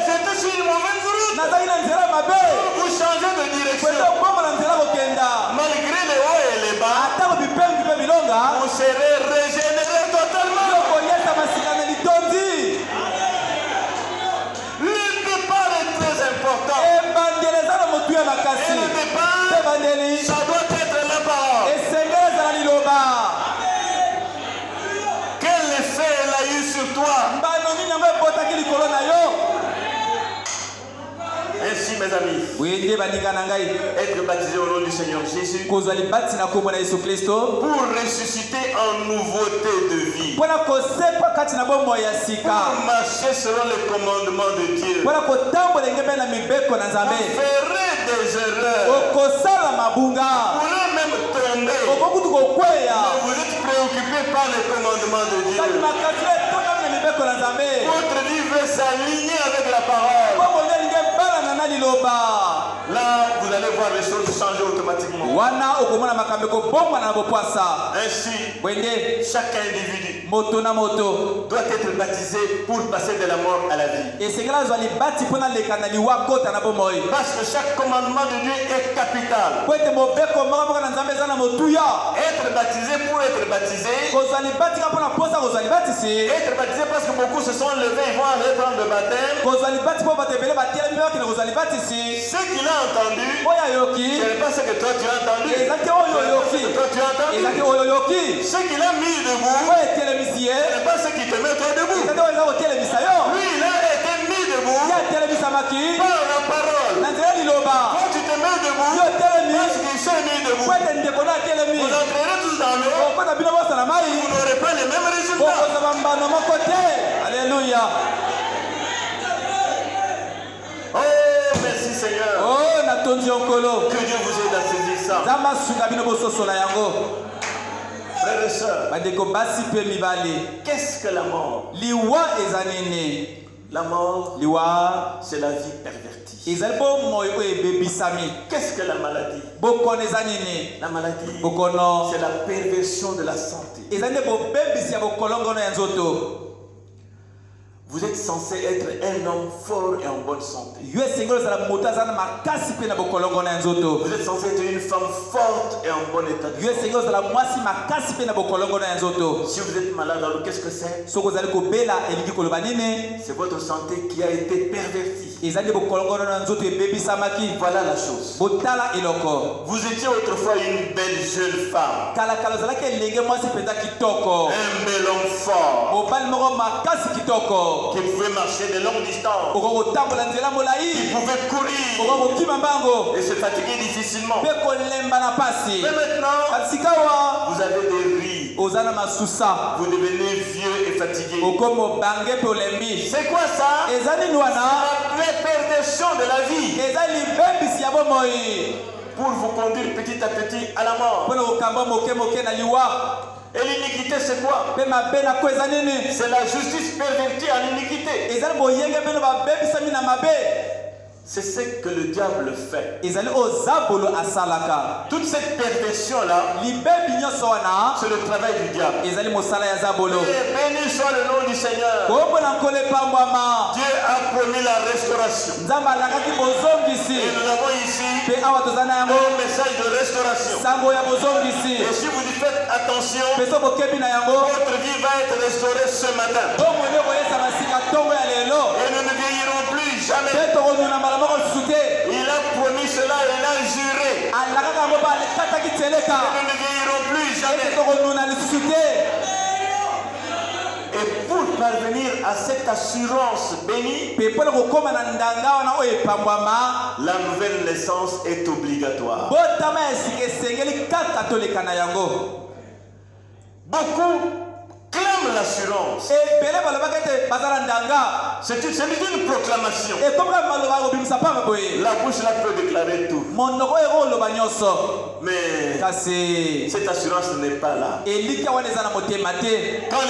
J'étais sur une mauvaise route. Vous changez de direction. Malgré les hauts et les bas, vous serez régénéré totalement. Le départ est très important. Et le départ, ça doit être la parole. Quel effet elle a eu sur toi? Ainsi, mes amis, être baptisé au nom du Seigneur Jésus pour ressusciter en nouveauté de vie, pour marcher selon les commandements de Dieu. Vous ferez des erreurs, vous pourrez même tomber, mais vous êtes préoccupé par les commandements de Dieu. Votre vie veut s'aligner avec la parole. Là, vous allez voir les choses changer automatiquement. Ainsi, chaque individu doit être baptisé pour passer de la mort à la vie. Parce que chaque commandement de Dieu est capital. Être baptisé pour être baptisé. Être baptisé parce que beaucoup se sont levés, ils vont aller prendre le baptême. Ce qu'il a entendu, ce n'est pas ce que toi tu as entendu. Ce qu'il a mis debout, ce n'est pas ce qui te met toi debout. Lui, il a été mis debout par la parole. Quand tu te mets debout, parce qu'il s'est mis debout, vous entrerez tous dans l'eau, vous n'aurez pas les mêmes résultats. Alléluia. Oh, merci Seigneur. Que Dieu vous aide à saisir ça. Frères et sœurs, qu'est-ce que la mort? La mort, c'est la vie pervertie. Qu'est-ce que la maladie? La maladie, c'est la perversion de la santé. Vous êtes censé être un homme fort et en bonne santé. Vous êtes censé être une femme forte et en bon état de santé. Si vous êtes malade, alors qu'est-ce que c'est? C'est votre santé qui a été pervertie. Voilà la chose. Vous étiez autrefois une belle jeune femme, un bel homme fort, qui pouvait marcher de longues distances, qui pouvait courir et se fatiguer difficilement. Mais maintenant, vous avez des rides, vous devenez vieux et fatigué. C'est quoi ça? C'est la perversion de la vie, pour vous conduire petit à petit à la mort. Et l'iniquité, c'est quoi? C'est la justice pervertie à l'iniquité. C'est ce que le diable fait. Toute cette perversion-là, c'est le travail du diable. Et béni soit le nom du Seigneur. Dieu a promis la restauration. Et nous avons ici un message de restauration. Et si vous faites attention, votre vie va être restaurée ce matin. Et nous ne vieillirons plus jamais. Il a promis cela, il a juré. Et nous ne vieillirons plus jamais. Et pour parvenir à cette assurance bénie, la nouvelle naissance est obligatoire. Beaucoup clament l'assurance. C'est une proclamation. La bouche là peut déclarer tout. Mais cette assurance n'est pas là. Quand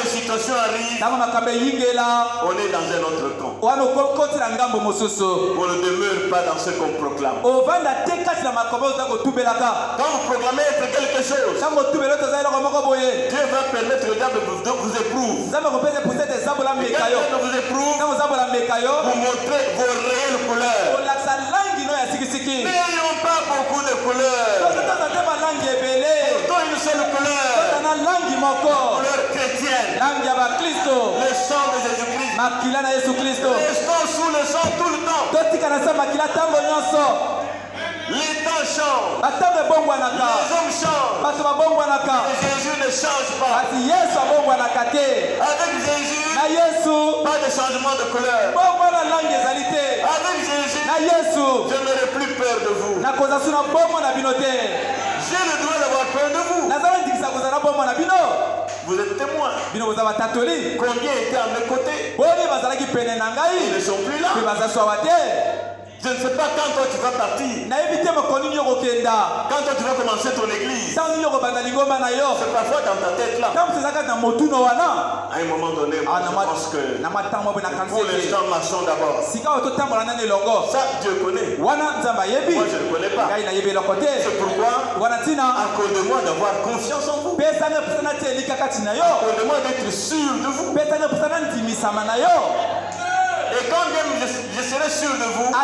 les situations arrivent, on est dans un autre camp. On ne demeure pas dans ce qu'on proclame. Quand vous proclamez être quelque chose, Dieu va permettre le diable de vous éprouve. Et quand il vous éprouve, vous montrez vos réelles couleurs. N'ayons pas beaucoup de couleurs. Pourtant une seule couleur. Couleur chrétienne. Le sang de Jésus-Christ. Restons sous le sang tout le temps. Les temps changent. Les hommes changent. Mais Jésus ne change pas. Avec Jésus, pas de changement de couleur. Avec Jésus, je n'aurai plus peur de vous. J'ai le droit d'avoir peur de vous. Vous êtes témoins. Combien étaient à mes côtés? Ils ne sont plus là. Je ne sais pas quand toi tu vas partir. Quand toi tu vas commencer ton église. C'est parfois dans ta tête là. À un moment donné, moi, je pense que pour l'instant, marchons d'abord. Ça, Dieu connaît. Moi, je ne connais pas. C'est pourquoi, accorde-moi d'avoir confiance en vous. Accorde-moi d'être sûr de vous. Et quand même je serai sûr de vous, je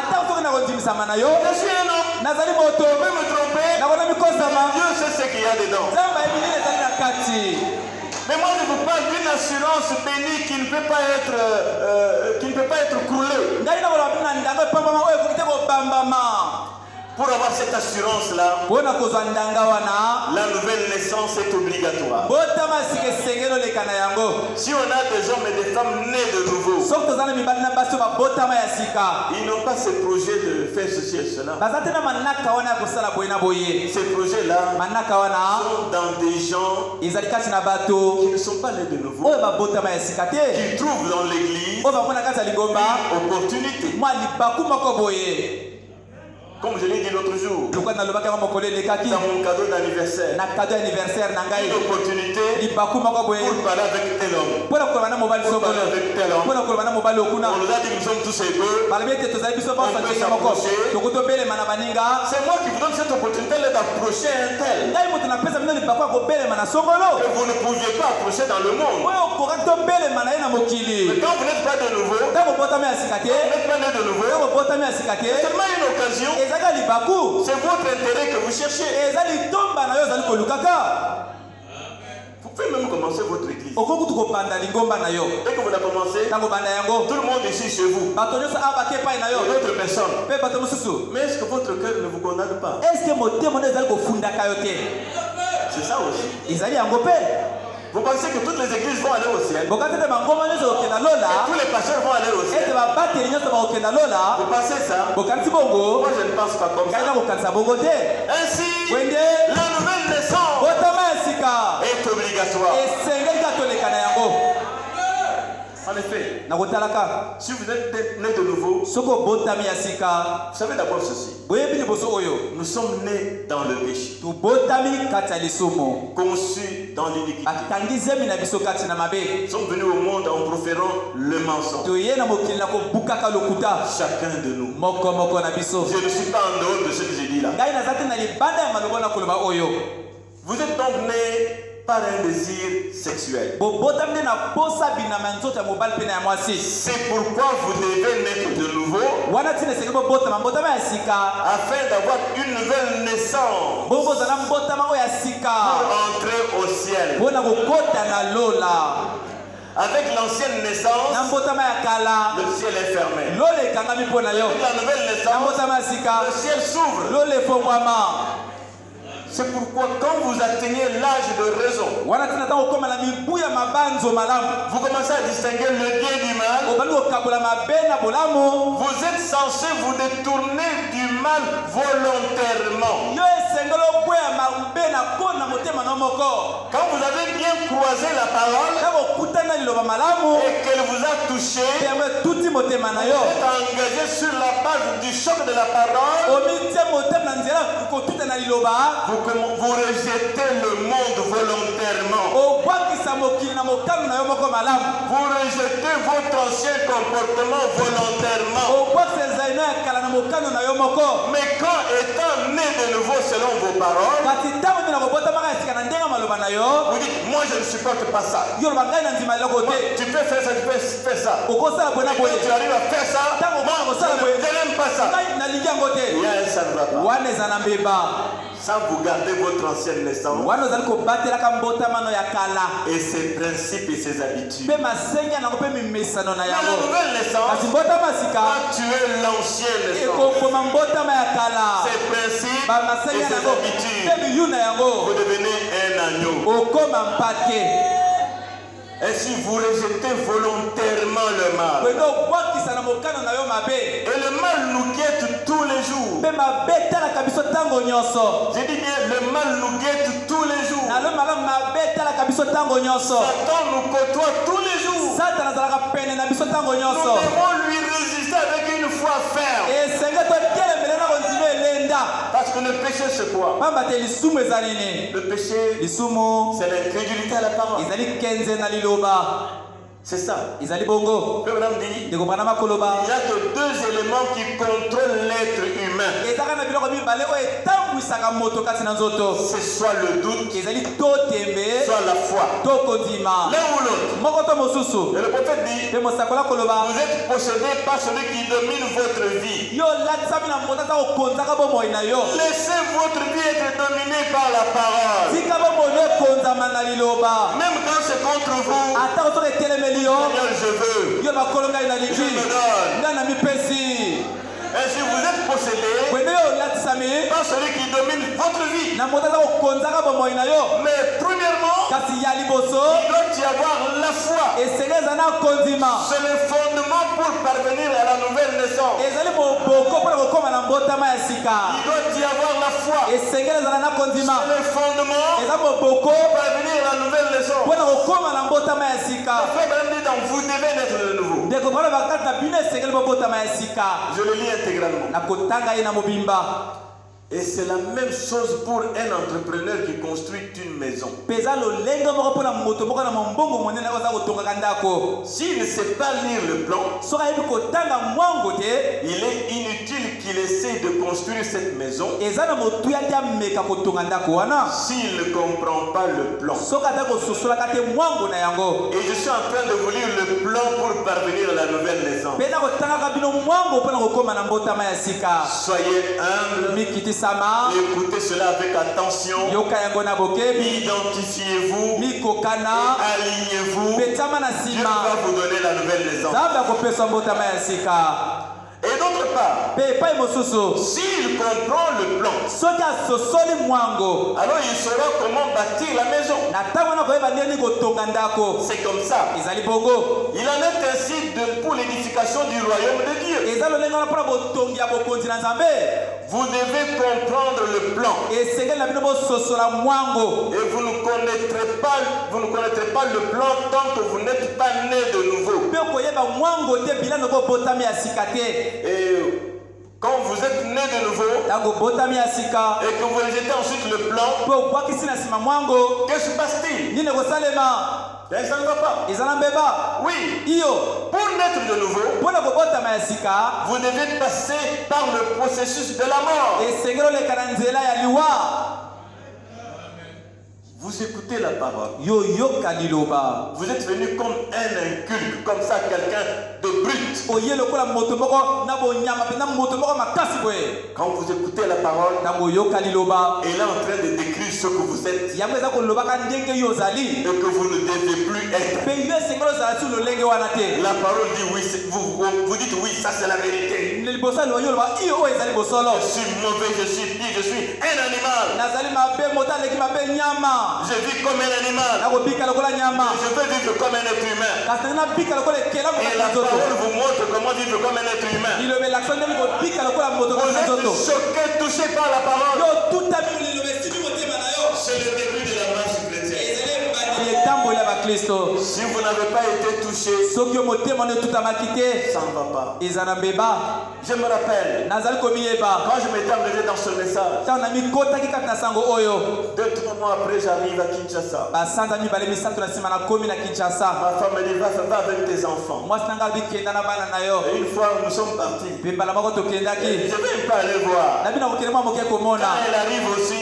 suis un homme, je peux me tromper, Dieu sait ce qu'il y a dedans. Mais moi je vous parle d'une assurance bénie qui ne peut pas être croulée. Pour avoir cette assurance-là, la nouvelle naissance est obligatoire. Si on a des hommes et des femmes nés de nouveau, ils n'ont pas ce projet de faire ceci et cela. Ces projets-là sont dans des gens qui ne sont pas nés de nouveau, qui trouvent dans l'église une opportunité. Comme je l'ai dit l'autre jour, dans mon cadeau d'anniversaire, une opportunité pour parler avec tel homme, pour parler avec tel homme. On nous a dit que nous sommes tous égaux, on peut s'approcher. C'est moi qui vous donne cette opportunité d'approcher un tel que vous ne pouviez pas approcher dans le monde. Mais quand vous n'êtes pas de nouveau, c'est seulement une occasion. C'est votre intérêt que vous cherchez. Vous pouvez même commencer votre église. Dès que vous la commencez, tout le monde ici chez vous. D'autres personnes. Mais est-ce que votre cœur ne vous condamne pas? C'est ça aussi. Vous pensez que toutes les églises vont aller au ciel? Et tous les pasteurs vont aller au ciel? Vous pensez ça? Moi je ne pense pas comme ça. Ainsi, la nouvelle naissance est obligatoire. En effet, si vous êtes né de nouveau, vous savez d'abord ceci. Nous sommes nés dans le péché, conçus dans l'iniquité. Nous sommes venus au monde en proférant le mensonge. Chacun de nous. Je ne suis pas en dehors de ce que j'ai dit là. Vous êtes donc nés par un désir sexuel. C'est pourquoi vous devez naître de nouveau afin d'avoir une nouvelle naissance pour entrer au ciel ciel. Avec l'ancienne naissance, le ciel est fermé. Avec la nouvelle naissance, le ciel s'ouvre. C'est pourquoi quand vous atteignez l'âge de raison, vous commencez à distinguer le bien du mal. Vous êtes censé vous détourner du mal volontairement. Quand vous avez bien croisé la parole et qu'elle vous a touché, vous êtes engagé sur la base du choc de la parole. Vous rejetez le monde volontairement. Vous rejetez votre ancien comportement volontairement. Mais quand étant né de nouveau selon vos paroles, vous dites, moi je ne supporte pas ça. Moi, tu peux faire ça, tu peux faire ça. Et quand tu arrives à faire ça, moi je n'aime pas ça. Ça ne va pas. Sans vous garder votre ancienne naissance et ses principes et ses habitudes. Mais la nouvelle naissance va tuer l'ancienne naissance. Ses principes et ses habitudes. Vous devenez un agneau. Ainsi vous rejetez volontairement le mal. Et le mal nous guette tous les jours. J'ai dit bien, le mal nous guette tous les jours. Satan nous côtoie tous les jours. Nous devons lui résister avec une foi ferme. Parce que le péché c'est quoi? Le péché c'est l'incrédulité à la parole. C'est ça. Le Branham dit il n'y a que deux éléments qui contrôlent l'être humain. C'est soit le doute, soit la foi. L'un ou l'autre. Et le prophète dit vous êtes possédé par celui qui domine votre vie. Laissez votre vie être dominée par la parole. Même quand c'est contre vous, Seigneur, je veux. Je me donne. Ainsi vous êtes possédé par celui qui domine votre vie. Mais premièrement, il doit y avoir la foi. C'est le fondement pour parvenir à la nouvelle naissance. Il doit y avoir la foi. C'est le fondement pour parvenir à la nouvelle naissance. Vous devez naître de nouveau. Je le lis intégralement. Et c'est la même chose pour un entrepreneur qui construit une maison. S'il ne sait pas lire le plan, il est inutile qu'il essaie de construire cette maison s'il ne comprend pas le plan. Et je suis en train de vous lire le plan pour parvenir à la nouvelle naissance. Soyez humble. Écoutez cela avec attention. Identifiez-vous et alignez-vous. Dieu va vous donner la nouvelle naissance. Et d'autre part, s'il comprend le plan, alors il saura comment bâtir la maison. C'est comme ça. Il en est ainsi pour l'édification du royaume de Dieu. Vous devez comprendre le plan. Et vous ne connaîtrez pas le plan tant que vous n'êtes pas né de nouveau. Et quand vous êtes né de nouveau et que vous rejetez ensuite le plan, que se passe-t-il? Ça ne va pas. Oui. Pour naître de nouveau, vous devez passer par le processus de la mort. Vous écoutez la parole. Vous êtes venu comme un inculte, comme ça quelqu'un de brute. Quand vous écoutez la parole, il est en train de décrire ce que vous êtes et que vous ne devez plus être. La parole dit oui, vous dites oui, ça c'est la vérité. Je suis mauvais, je suis pire, je suis un animal. Je vis comme un animal. Je veux vivre comme un être humain. Et la parole vous montre comment vivre comme un être humain. Vous êtes choqué, touché par la parole. C'est le début de la marche chrétienne. Si vous n'avez pas été touché, ça ne va pas. Je me rappelle, quand je m'étais engagé dans ce message, 2-3 mois après, j'arrive à Kinshasa. Ma femme me dit, va avec tes enfants. Et une fois, nous sommes partis. Je ne vais pas aller voir. Quand elle arrive aussi,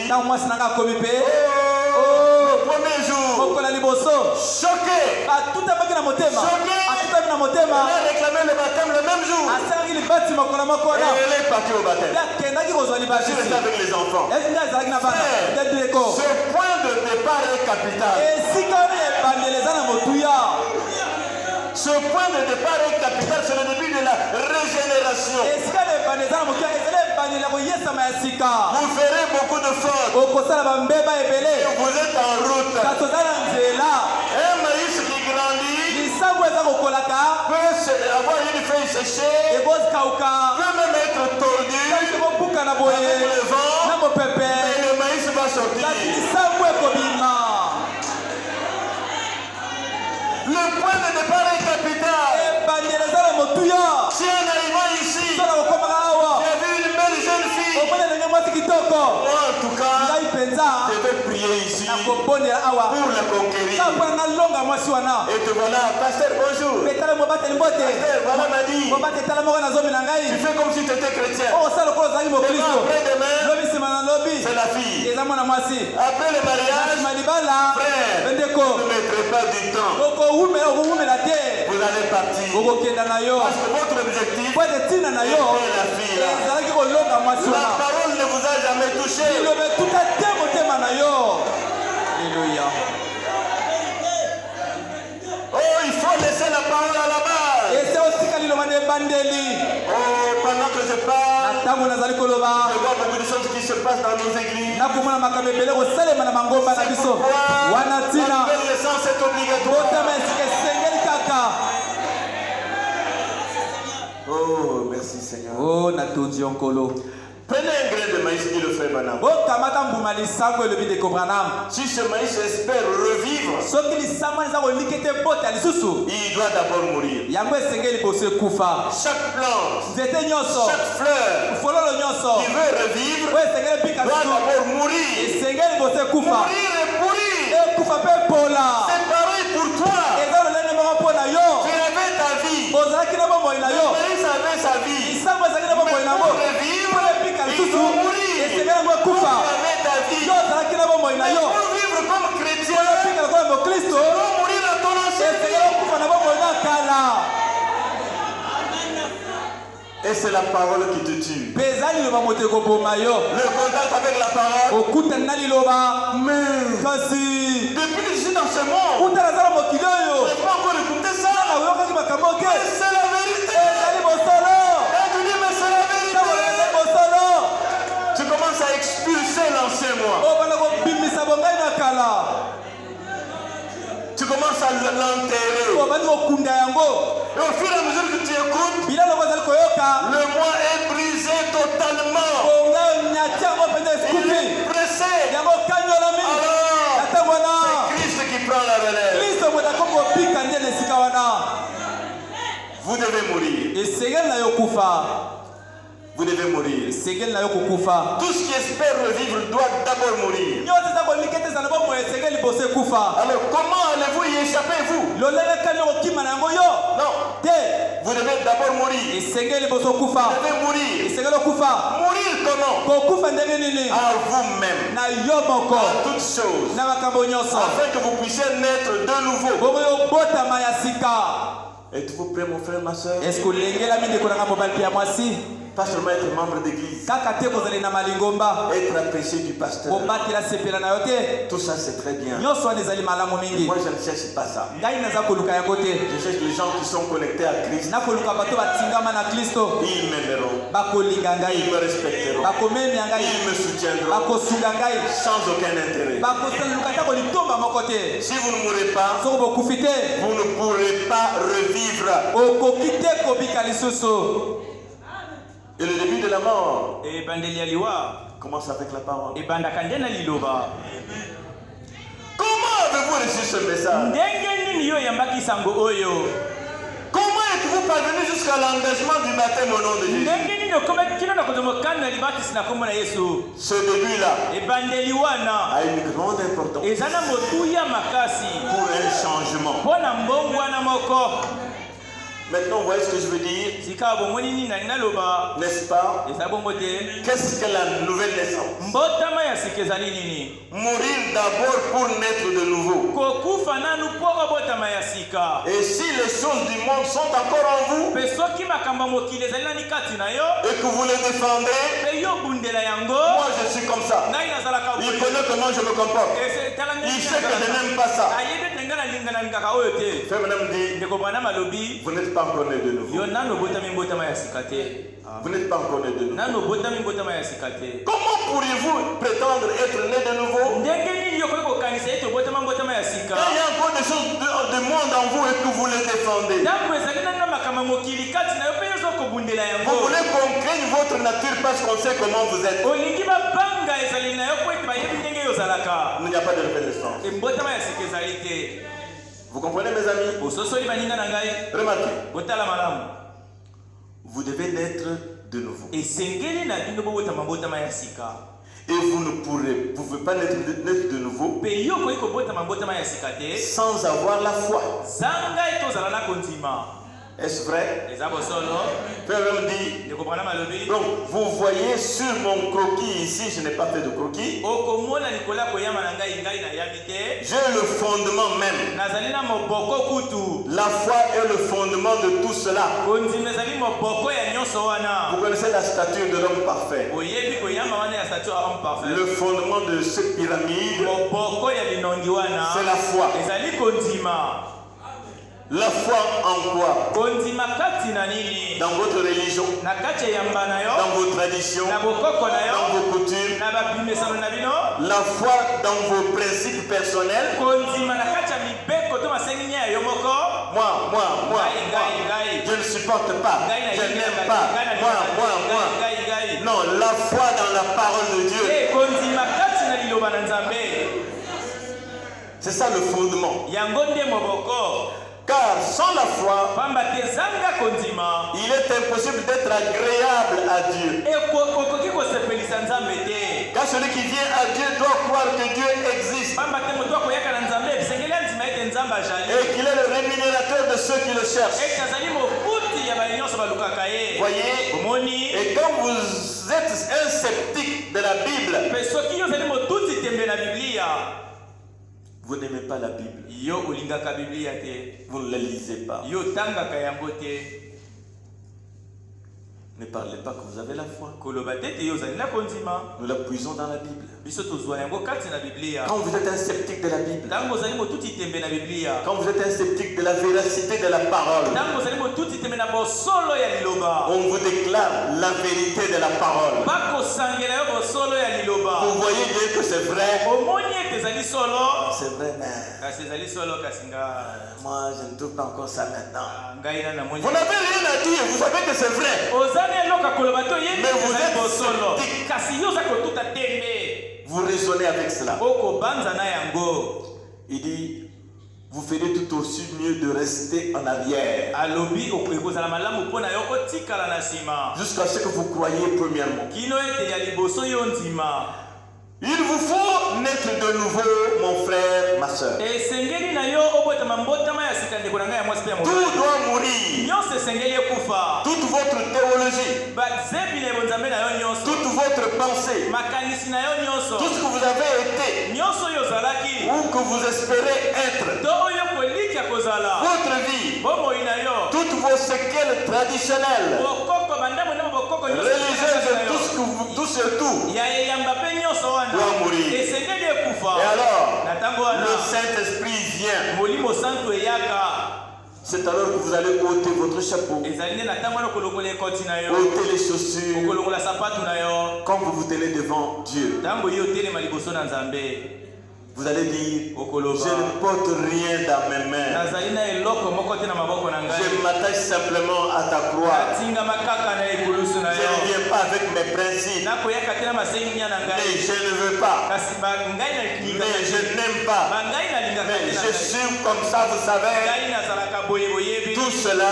premier jour, choqué. Choqué. Elle a réclamé le baptême le même jour. Et elle est partie au baptême. Je suis avec les enfants. Ce point de départ est capital. Ce point de départ est capital, c'est le début de la régénération. Vous ferez beaucoup de fautes. Vous êtes en route. Un maïs qui grandit peut avoir une feuille séchée, peut même être tordu avec le vent, mais le maïs va sortir. Le point de départ est capital. Si en arrivant ici, tu as vu une belle jeune fille, moi en tout cas, je vais prier ici pour la conquérir. Et te voilà, pasteur, bonjour. Pasteur, voilà m'a dit, tu fais comme si tu étais chrétien. Après-demain, c'est la fille. Après le mariage, frère, ne mettrez pas du temps. Vous allez partir. Parce que votre objectif est la fille. La parole ne vous a jamais touché. Alléluia. Oh, il faut laisser la parole à la base. Oh, pendant que je parle, je vois beaucoup de choses qui se passent dans nos églises. C'est pourquoi la naissance est obligatoire. Oh, merci Seigneur. Oh, Natodiankolo. Prenez un grain de maïs, dit le frère Branham. Si ce maïs espère revivre, il doit d'abord mourir. Chaque plante, chaque fleur qui veut revivre doit d'abord mourir. Mourir et pourrir. C'est pareil pour toi. Tu avais ta vie. Le maïs avait sa vie. Pour revivre, il faut mourir. Tu avais ta vie. Pour vivre comme chrétien, tu dois mourir à ton ancien vie. Et c'est la parole qui te tue. Le contact avec la parole. Mais depuis que je suis dans ce monde, je n'ai pas encore écouté ça. Mais c'est la vérité. Et tu dis, mais c'est la vérité. Tu commences à expulser l'ancien moi. Tu commences à l'enterrer. Et au fur et à mesure que tu écoutes, le moi est brisé totalement. Il est pressé. Alors, c'est Christ qui prend la relève. Vous devez mourir. Vous devez mourir. Tout ce qui espère revivre doit d'abord mourir. Alors comment allez-vous y échapper, vous? Non. Vous devez d'abord mourir. Vous devez mourir. Mourir comment? À vous-même. À toutes choses. Afin que vous puissiez naître de nouveau. Êtes-vous prêt, mon frère, ma soeur? Est-ce que l'engela minde kolanga mobile pia mwasi? Pas seulement être membre d'église. Kaka te kozali na malingomba. Être apprécié du pasteur. Obatila sepela na yote. Tout ça, c'est très bien. Nyoso anezali malamu mingi. Moi, je ne cherche pas ça. Ngai naza koluka yango te. Je cherche les gens qui sont connectés à Christ. Na koluka bato batingama na Kristo. Ils m'aimeront. Bakolinga ngai. Ils me respecteront. Bakomemia ngai. Ils me soutiendront. Bakosunga ngai. Sans aucun intérêt. Bakosaluka ta kolitomba moko te. Si vous ne mourrez pas, Soko bokufi te. vous ne pourrez pas revivre. Okoki te kobika lisusu. Et le début de la mort ebandeli ya liwa commence avec la parole. ebandaka nde na liloba. Comment avez-vous reçu ce message? ndenge nini yo oyambaki sango oyo? Comment êtes-vous parvenu jusqu'à l'engagement du baptême au nom de Jésus? ndenge nini okomaki kino na kozwa mokano ya libatisi na kombo na Yesu? Ce début-là ebandeli wana a une grande importance eza na motuya makasi pour un changement. mpo na mbongwana moko. Maintenant, vous voyez ce que je veux dire, sika bomoni nini na naloba n'est-ce pas? eza bongo te. Qu'est-ce que la nouvelle naissance? mbotama ya sika ezali nini? Mourir d'abord pour naître de nouveau. kokufa nanu mpo obotama ya sika. Et si les choses du monde sont encore en vous mpe soki makambo ya mokili ezali nani kati na yo et que vous les défendez, mpe yo obundela yango, moi je suis comme ça. ngai nazalaka Il connaît comment je me comporte. Il sait que je n'aime pas ça. ayebi ete ngai nalingaka oyo te. Frère Madame dit, ndeko bwana malobi vous n'êtes pas encore né de nouveau. yo nano obotami mbotama ya sika te. Vous n'êtes pas encore né de nouveau. nano obotami mbotama ya sika te. Comment pourriez-vous prétendre être né de nouveau ndenge nini yo koki kokanisa ete obotama mbotama ya sika quand il y a encore des choses de monde en vous et que vous les défendez? ntango ezali nani na makambo ya mokili kati na yo mpe yo oza kobundela Vous yango. voulez qu'on craigne votre nature parce qu'on sait comment vous êtes. olingi babanga ezali na yo mpo ete bayebi ndenge yo ozalaka. Il n'y a pas de reconnaissance. embotama ya sika ezali te. Vous comprenez, mes amis? bososoli baninga na ngai Remarquez, botala malamu. vous devez naître de nouveau. esengeli na bino bobotama mbotama ya sika. Et vous ne pouvez pas naître de nouveau mpe yo koki kobotama mbotama ya sika te sans avoir la foi. zanga ete ozala na kondima. Est-ce vrai? eza bosolo. Frère même dit, ndeko bwana malobi donc vous voyez sur mon croquis ici, je n'ai pas fait de croquis, okomona likolo ya koyamba na ngai ngai nayambi te. j'ai le fondement même. nazali na moboko kutu. La foi est le fondement de tout cela. kondima ezali moboko ya nyonso wana. Vous connaissez la stature de l'homme parfait. oyebi koyamba wana ya statue ya homme parfait. Le fondement de cette pyramide, moboko ya linongi wana c'est la foi. ezali kondima. La foi en quoi? kondima kati na nini? Dans votre religion, na kati ya yamba na yo, dans vos traditions, na bokoko na yo, dans vos coutumes. na babimesano na bino. La foi dans vos principes personnels. kondima na kati ya mibeko to masengi ya yo moko. Moi, je ne supporte pas, je n'aime pas, moi. Non, la foi dans la parole de Dieu. kondima kati na liloba na Nzambe. C'est ça le fondement. yango nde moboko. Car sans la foi, pamba te zanga kondima, il est impossible d'être agréable à Dieu. okoki kosepelisa Nzambe te. Car celui qui vient à Dieu doit croire que Dieu existe pamba te moto akoyaka na Nzambe ebisengeli andima ete Nzambe azali. et qu'il est le rémunérateur de ceux qui le cherchent. ete azali mofuti ya bato nyonso balukaka ye. Voyez? omoni. Et quand vous êtes un sceptique de la Bible, mpe soki yo ozali motuti tembe na Biblia, vous n'aimez pas la Bible, yo olingaka Biblia te, vous ne la lisez pas. yo tangaka yango te. Ne parlez pas que vous avez la foi. koloba te ete yo ozali na kondima. Nous la puisons dans la Bible. biso tozwa yango kati na Biblia. Quand vous êtes un sceptique de la Bible, ntango ozali motuti tembe na Biblia, quand vous êtes un sceptique de la véracité de la parole, ntango ozali motuti tembe na bosolo ya liloba, on vous déclare la vérité de la parole. bakosangela yo bosolo ya liloba. Vous voyez bien que c'est vrai. omoni ete ezali solo, C'est vrai, mais kasi ezali solo, kasi nga moi je ne trouve pas encore ça maintenant. ngai na namoni. Vous n'avez rien à dire, vous savez que c'est vrai. ozali eloka koloba te oyebi Mais vous ezali êtes bosolo, sceptique. kasi yo oza kotuta tembe. Vous raisonnez avec cela. okobanza na yango. Il dit, vous ferez tout aussi mieux de rester en arrière alobi ekozala malamu mpo na yo kotikala na nsima jusqu'à ce que vous croyiez premièrement. kino ete ya liboso yo ndima. Il vous faut naître de nouveau, mon frère, ma soeur. esengeli na yo obotama mbotama ya sika ndeko na ngai ya mwasi mpe ya Tout mobali. doit mourir. nyonso esengeli ekufa. Toute votre théologie, bazebi na ebonzambe na yo nyonso, toute votre pensée, makanisi na yo nyonso, tout ce que vous avez été nyonso oyo ozalaki ou que vous espérez être, to oyo kolikya kozala, votre vie, bomoi na yo vos séquelles traditionnelles, religieuses, tous et tout, doit mourir. Et alors, le Saint-Esprit vient. C'est alors que vous allez ôter votre chapeau, ôter les chaussures, quand vous vous tenez devant Dieu. Vous allez dire, je ne porte rien dans mes mains. Je m'attache simplement à ta croix. Je ne viens pas avec mes principes. Mais je ne veux pas. Mais je n'aime pas. Mais je suis comme ça, vous savez. Tout cela,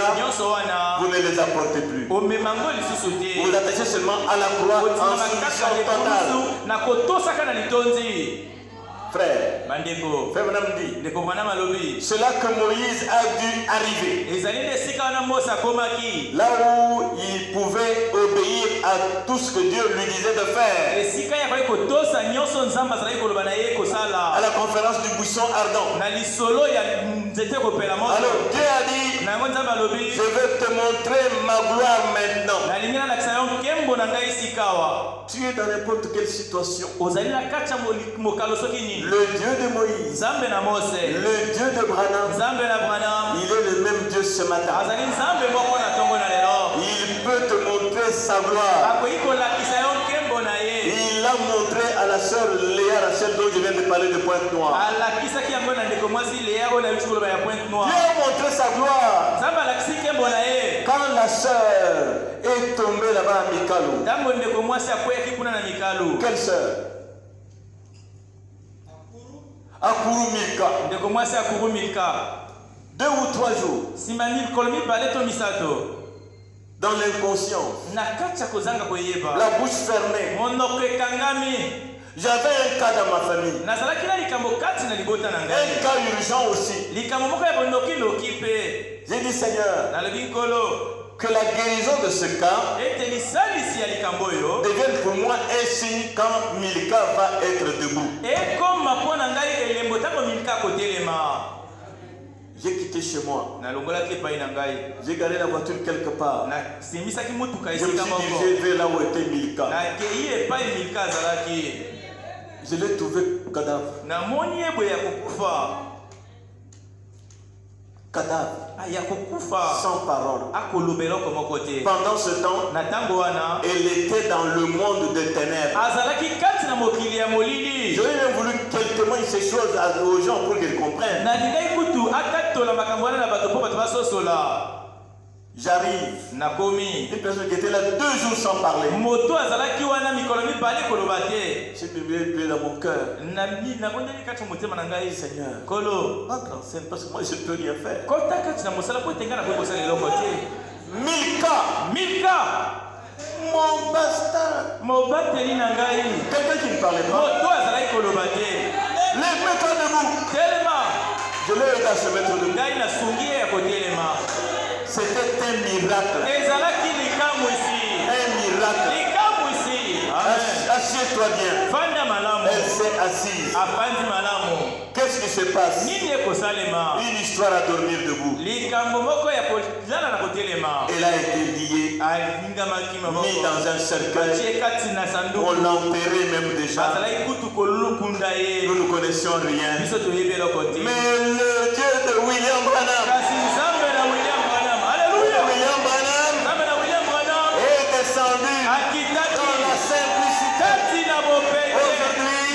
vous ne les apportez plus. Vous vous attachez seulement à la croix en soumission totale. Frère, c'est là que Moïse a dû arriver. Là où il pouvait obéir à tout ce que Dieu lui disait de faire. À la conférence du buisson ardent. Alors Dieu a dit, je vais te montrer ma gloire maintenant. Tu es dans n'importe quelle situation. Le Dieu de Moïse, le Dieu de Branham, il est le même Dieu ce matin. Il peut te montrer sa gloire. Il l'a montré à la sœur Léa Rachel dont je viens de parler de Pointe-Noire. Dieu a montré sa gloire quand la sœur est tombée là-bas à Mikalo. Quelle sœur? Akuru Milka. 2 ou 3 jours. Dans l'inconscience. La bouche fermée. J'avais un cas dans ma famille. Un cas urgent aussi. J'ai dit, Seigneur, que la guérison de ce cas devienne pour moi un signe quand Milka va être debout. J'ai quitté chez moi. J'ai garé la voiture quelque part. Je me suis dirigé vers là où était Milka. Je l'ai trouvé cadavre. Cadavre. Sans parole. Pendant ce temps, elle était dans le monde des ténèbres. J'aurais même voulu qu'elle témoigne ces choses aux gens pour qu'ils comprennent. J'arrive. Une personne qui était là 2 jours sans parler. J'ai prié dans mon cœur. Seigneur, ma grande scène, parce que moi je ne peux rien faire. Milka, mon bastard. Quelqu'un qui ne parlait pas. Mets-toi debout. Je l'ai aidé à se mettre debout. C'était un miracle. Un miracle. Assieds-toi bien. Elle s'est assise. Qu'est-ce qui se passe? Une histoire à dormir debout. Elle a été liée, mise dans un cercueil. On l'enterrait même déjà. Nous ne connaissions rien. Mais le Dieu de William Branham, est descendu dans la simplicité. Aujourd'hui,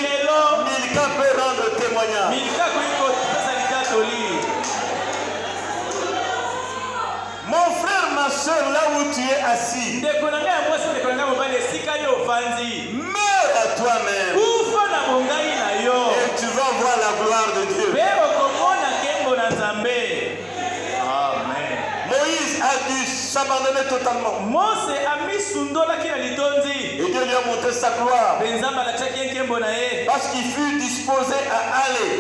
Milka peut rendre témoignage. Mon frère, ma soeur, là où tu es assis, meurs à toi-même et tu vas voir la gloire de Dieu. Moïse a dû s'abandonner totalement. Et Dieu lui a montré sa gloire. Parce qu'il fut disposé à aller,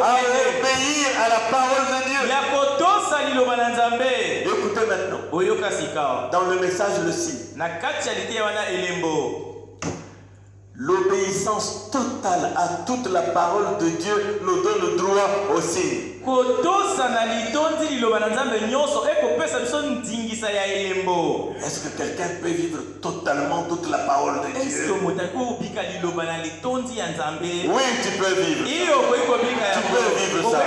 à obéir à la parole de Dieu. Écoutez maintenant. Dans le message le signe. L'obéissance totale à toute la parole de Dieu nous donne le droit droit au signe. Est-ce que quelqu'un peut vivre totalement toute la parole de Dieu? Oui, tu peux vivre. Tu peux vivre ça.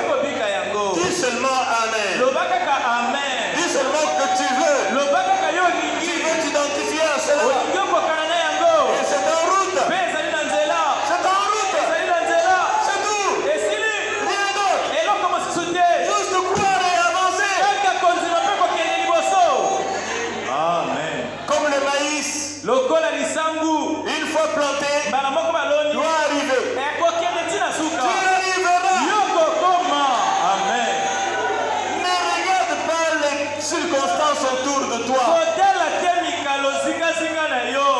Dis seulement Amen. Dis seulement que tu veux. Tu veux t'identifier à cela. Et c'est en route. C'est en route. C'est tout. Rien d'autre. Juste croire et avancer. Amen. Comme le maïs, une fois planté, doit arriver. Tu arriveras. Amen. Ne regarde pas les circonstances autour de toi.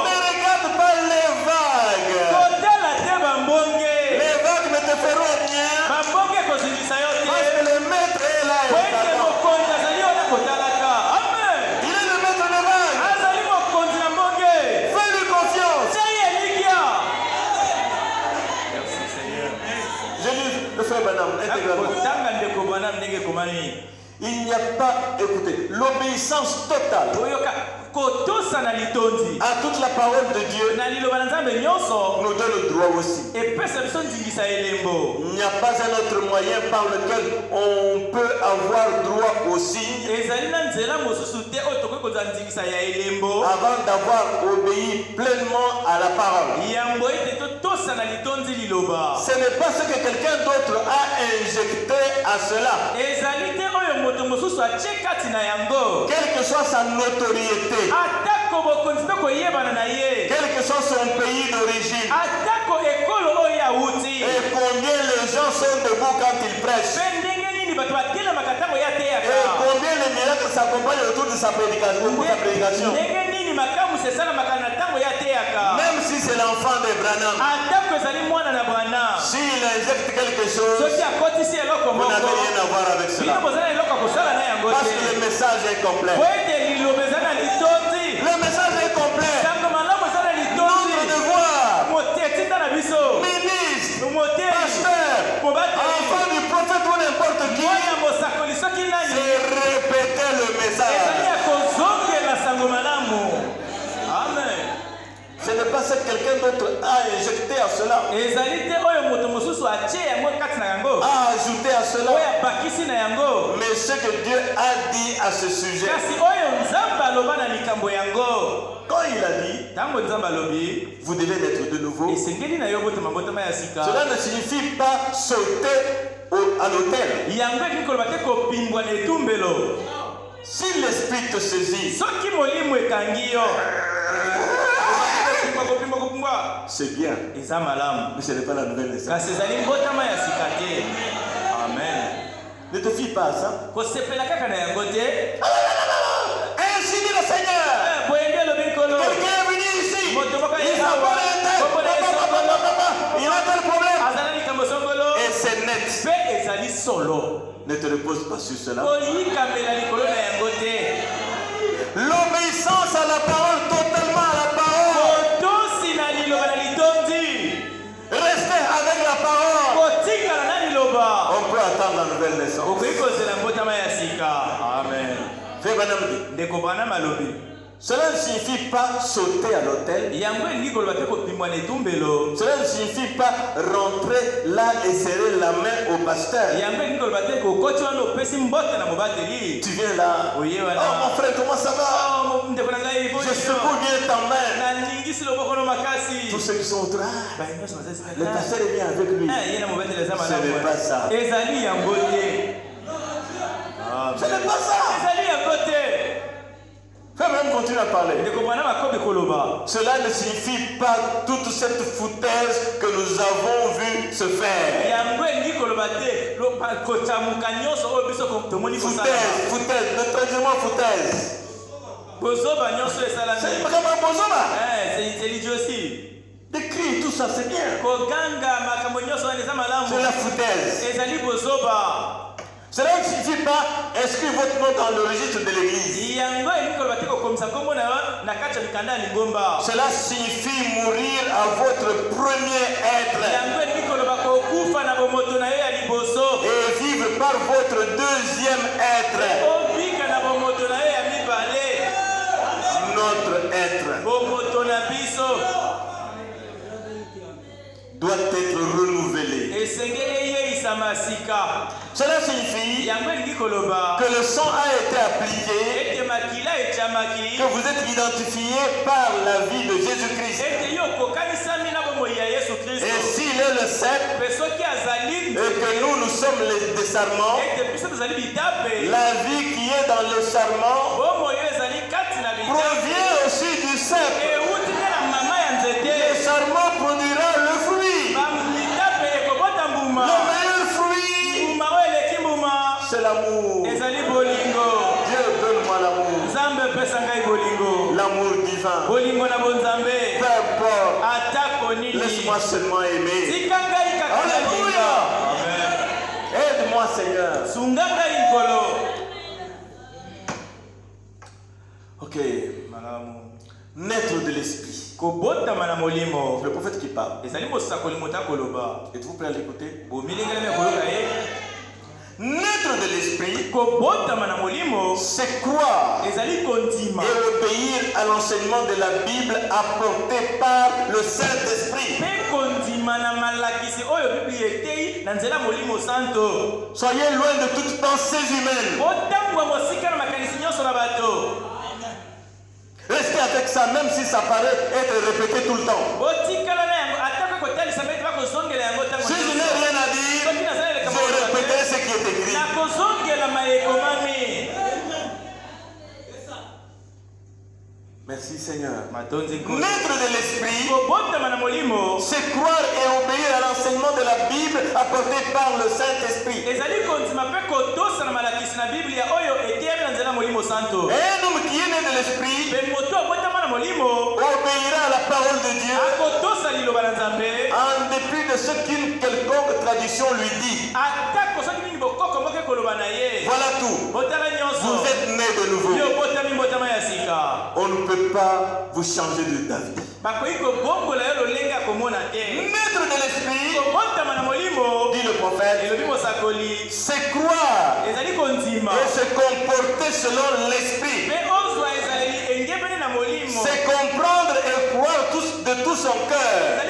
Ne regarde pas les vagues. Les vagues ne te feront rien. Parce que le maître est là. Il est le maître des vagues. Fais-lui confiance. Merci Seigneur. Je lis le frère Branham intégralement. Il n'y a pas, écoutez, l'obéissance totale à toute la parole de Dieu nous donne le droit aussi. Il n'y a pas un autre moyen par lequel on peut avoir droit au signe avant d'avoir obéi pleinement à la parole. Ce n'est pas ce que quelqu'un d'autre a injecté à cela. Quelle que soit sa notoriété, quel que soit son pays d'origine, et combien les gens sont debout quand ils prêchent, et combien les miracles s'accompagnent autour de sa prédication, même si c'est l'enfant de Branham, s'il injecte quelque chose, vous n'avez rien à voir avec cela, parce que le message est complet. Le message est complet. Notre devoir, ministre, pasteur, enfant du prophète ou n'importe qui, c'est répéter le message. Amen. Ce n'est pas ce que quelqu'un d'autre a injecté à cela, a ajouté à cela, mais ce que Dieu a dit à ce sujet. Quand il a dit, vous devez naître de nouveau, cela ne signifie pas sauter à l'autel. Si l'esprit te saisit, c'est bien, mais ce n'est pas la nouvelle naissance. Amen. Ne te fie pas à ça. Ainsi dit le Seigneur. Quelqu'un est venu ici, il s'appelle un tel, il a tel problème, et c'est net. Ne te repose pas sur cela. L'obéissance à la parole, totalement à la parole. Rester avec la parole. On peut attendre la nouvelle naissance. Amen. Frère Branham dit, cela ne signifie pas sauter à l'autel. Cela ne signifie pas rentrer là et serrer la main au pasteur. Tu viens là. Oh mon frère, comment ça va? Je secoue bien ta main. Tous ceux qui sont autour, le pasteur est bien avec lui. Ce n'est pas ça. Ce n'est pas ça. Frère, même continue à parler. Cela ne signifie pas toute cette foutaise que nous avons vu se faire. Foutaise, le traitement foutaise. C'est vraiment bozoba. Décrit tout ça, c'est bien. C'est la foutaise. Cela ne signifie pas inscrire votre nom dans le registre de l'église. Cela signifie mourir à votre premier être. Et par votre deuxième être. Notre être doit être renouvelé. Cela signifie que le sang a été appliqué, que vous êtes identifié par la vie de Jésus-Christ. Et s'il est le cep et que nous sommes les desarments, la vie qui est dans le sarment provient aussi du cep. Le sarment produira le fruit. Le meilleur fruit, c'est l'amour. Dieu, donne-moi l'amour. L'amour divin. Peu importe. Laisse-moi seulement aimer. Alléluia. Aide-moi, Seigneur. Ok. Naître de l'esprit. Le prophète qui parle. Êtes-vous prêt à l'écouter? Naître de l'esprit, c'est croire et obéir à l'enseignement de la Bible apporté par le Saint-Esprit. Soyez loin de toutes pensées humaines. Restez avec ça, même si ça paraît être répété tout le temps. Si je n'ai rien à dire, je répéterai ce qui est écrit. Merci Seigneur. Naître de l'esprit, c'est croire et obéir à l'enseignement de la Bible apporté par le Saint-Esprit. Et un homme qui est né de l'esprit obéira à la parole de Dieu en dépit de ce qu'une quelconque tradition lui dit. Voilà tout. Vous êtes né de nouveau. On ne peut pas vous changer de David. Naître de l'esprit, dit le prophète, c'est croire et se comporter selon l'esprit. C'est comprendre et croire de tout son cœur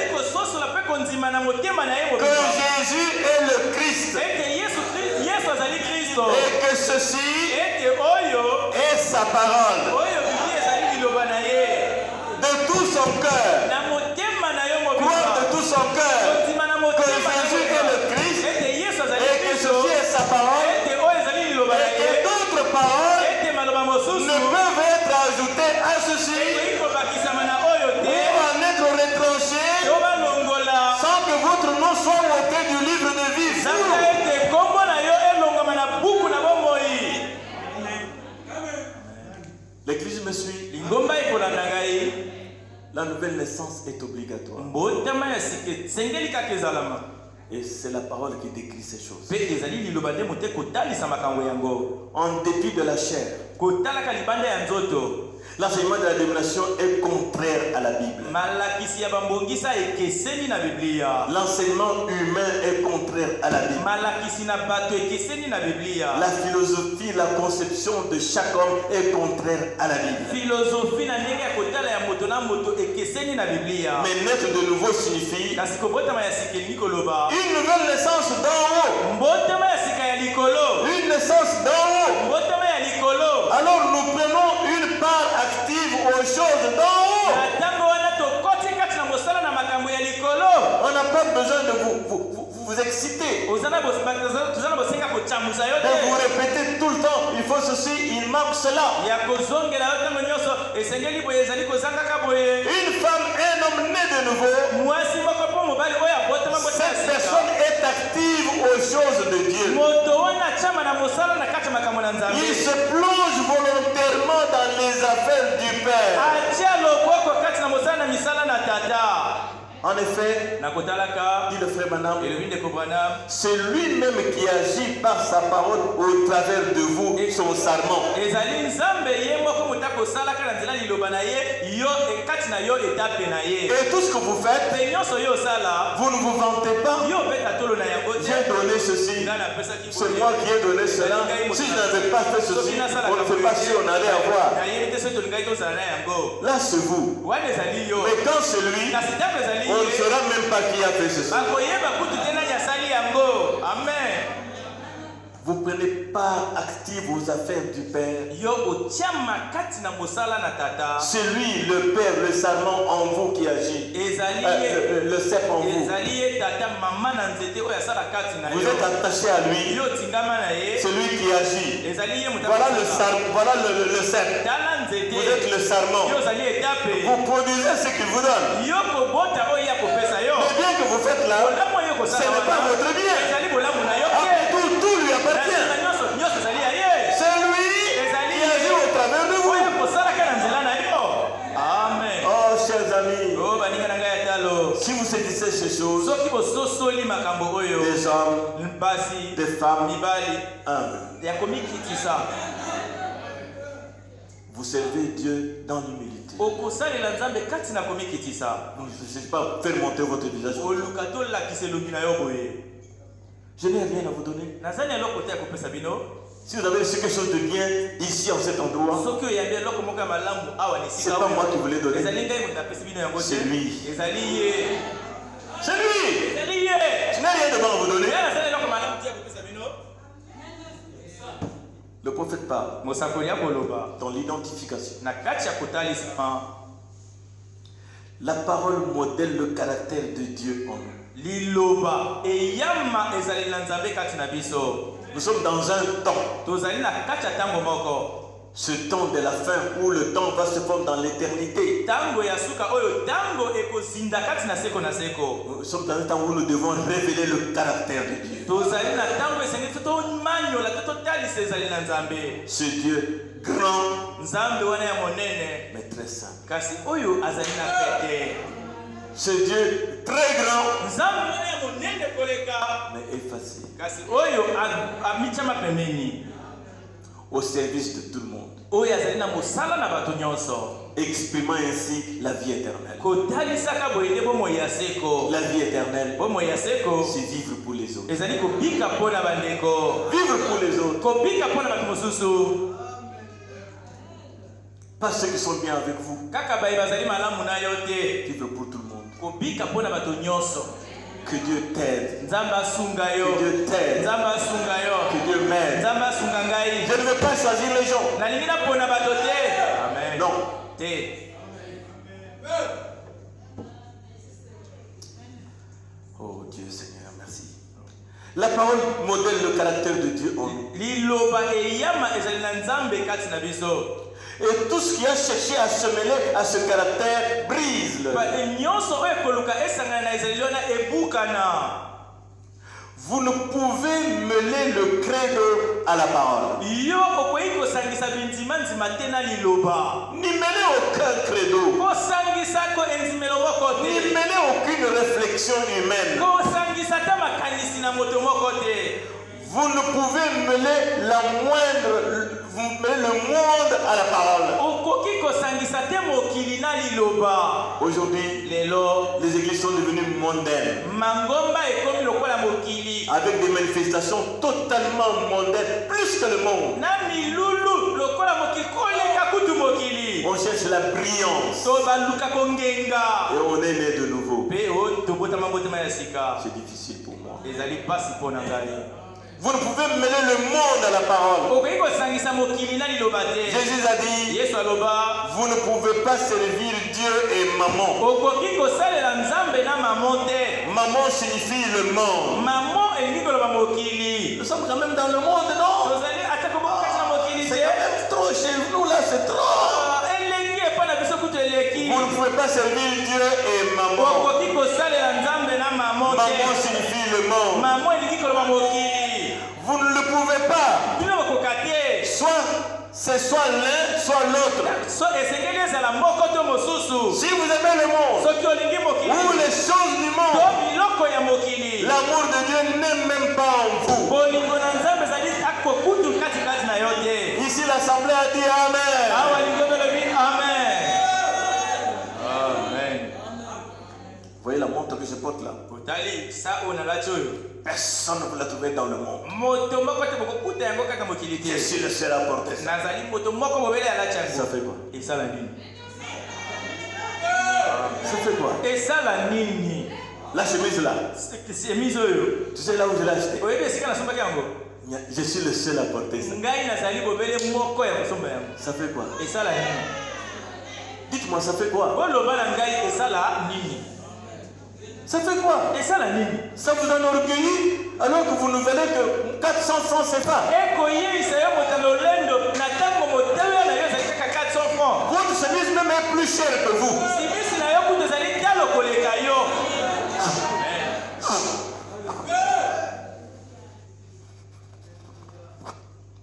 que Jésus est le Christ et que ceci est sa parole. De tout son cœur, croire de tout son cœur que Jésus est le Christ et que ceci est sa parole et que d'autres paroles ne peuvent être ajoutées à ceci ou en être retranchées sans que votre nom soit ôté du livre de vie. L'église me suit. La nouvelle naissance est obligatoire. Et c'est la parole qui décrit ces choses. En dépit de la chair, l'enseignement de la dénomination est contraire à la Bible. L'enseignement humain est contraire à la Bible. La philosophie, la conception de chaque homme est contraire à la Bible. Mais naître de nouveau signifie une nouvelle naissance d'en haut. Une naissance d'en haut. Alors nous prenons une part active aux choses d'en haut. On n'a pas besoin de vous exciter. De vous répéter tout le temps, il faut ceci, il manque cela. Une femme, un homme né de nouveau, cette personne est active aux choses de Dieu. Il se plonge volontairement dans les affaires du Père. En effet, dit le frère Branham, c'est lui-même qui agit par sa parole au travers de vous, son sarment. Et tout ce que vous faites, vous ne vous vantez pas. J'ai donné ceci, c'est moi qui ai donné cela. Si je n'avais pas fait ceci, on ne fait pas si on allait avoir. Là, c'est vous. Mais quand c'est lui, on ne saura même pas qui a fait ceci. Vous ne prenez pas active aux affaires du Père. C'est lui, le Père, le serment en vous qui agit. Le cep en vous. Vous êtes attaché à lui. C'est lui qui agit. Voilà le cep. Vous êtes le serment. Vous produisez ce qu'il vous donne. Mais bien que vous faites là, ce n'est pas votre bien. Tout lui appartient. C'est lui qui agit au travers de vous. Amen. Oh, chers amis, si vous saisissez ces choses, des hommes, des femmes, vous servez Dieu dans l'humilité. Je ne sais pas faire monter votre visage. Je n'ai rien à vous donner. Si vous avez reçu quelque chose de bien ici en cet endroit, c'est pas moi qui vous l'ai donné. C'est lui. C'est lui. Je n'ai rien de bon à vous donner. Le prophète parle dans l'identification. La parole modèle le caractère de Dieu en nous. Nous sommes dans un temps. Ce temps de la fin où le temps va se former dans l'éternité. Nous sommes dans un temps où nous devons révéler le caractère de Dieu. Ce Dieu grand, mais très simple. Ce Dieu très grand, mais effacé. Au service de tout le monde. Exprimant ainsi la vie éternelle. La vie éternelle, c'est vivre pour les autres. Vivre pour les autres. Pas ceux qui sont bien avec vous. Vivre pour tout le monde. Que Dieu t'aide. Que Dieu t'aide. Que Dieu m'aide. Je ne veux pas choisir les gens. Amen. Non. Oh Dieu Seigneur, merci. La parole modèle le caractère de Dieu en nous. Et tout ce qui a cherché à se mêler à ce caractère brise-le. Vous ne pouvez mêler le credo à la parole. Ni mêler aucun credo. Ni mêler aucune réflexion humaine. Vous ne pouvez mêler le monde à la parole. Aujourd'hui, les églises sont devenues mondaines. Avec des manifestations totalement mondaines, plus que le monde. On cherche la brillance. Et on est né de nouveau. C'est difficile pour moi. Vous ne pouvez mêler le monde à la parole. Jésus a dit, vous ne pouvez pas servir Dieu et maman. Maman signifie le monde. Nous sommes quand même dans le monde, non? C'est quand même trop chez nous, là, c'est trop. Vous ne pouvez pas servir Dieu et maman. Maman signifie le monde. Vous ne le pouvez pas. Soit c'est soit l'un, soit l'autre. Si vous aimez le monde ou les choses du monde, l'amour de Dieu n'est même pas en vous. Ici l'assemblée a dit Amen. que je porte là, Otali, ça on a la choyo. personne ne peut la trouver dans le monde. Moto moko te boko kuta yango kaka mokili te. Je suis le seul à porter ça. Nazali moto moko mobele ala chango. Ça fait quoi? Et ça la nini? Ça fait quoi? Et ça la nini? La chemise là. C'est mise oyo. Tu sais là où je l'ai acheté? Oyebi esika na somba yango. Je suis le seul à porter ça. Ngai nazali bobele moko ya somba yango. Ça fait quoi? Et ça la nini? Dites-moi, ça fait quoi? Boloba na ngai et ça la nini? Ça fait quoi? Et ça la nini? Ça vous enorgueillit alors que vous ne valez que 400 francs CFA. Ekoyebisa yo moto lolendo na tango motewe na yo ezali kaka 400 francs. Votre chemise même est plus chère que vous. Simisi na yo kutu ezali talo koleka yo.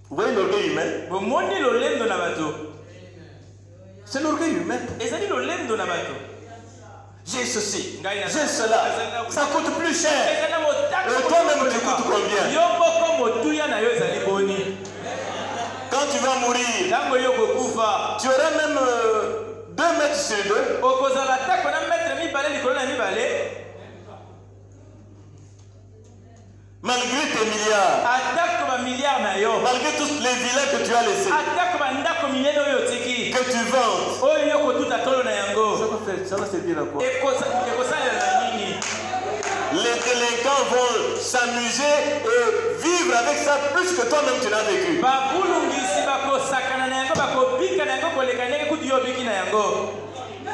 Vous voyez l'orgueil humain? Bomoni lolendo na bato. C'est l'orgueil humain. Ezali lolendo na bato. J'ai ceci, Ngai na- j'ai cela. Ça coûte plus cher. Ezali na motako. Et toi-même, tu coûtes combien? Yo moko motuya na yo ezali boni. Quand tu vas mourir, Tango yo kokufa. tu auras même 2 mètres sur 2. Okozala tako na metre mibale likolo na mibale. Malgré tes milliards, Atako ba milliard na yo. malgré tous les villas que tu as laissés, Atako ba ndako minene oyo tiki. que tu vends, Oyo yo kotuta tolo na yango. ça va servir à quoi? Ekosalela nini? Les délinquants vont s'amuser et vivre avec ça plus que toi-même tu l'as vécu. Babulungisi bakosakana na yango bakobika na yango koleka ndenge kutu yo obiki na yango.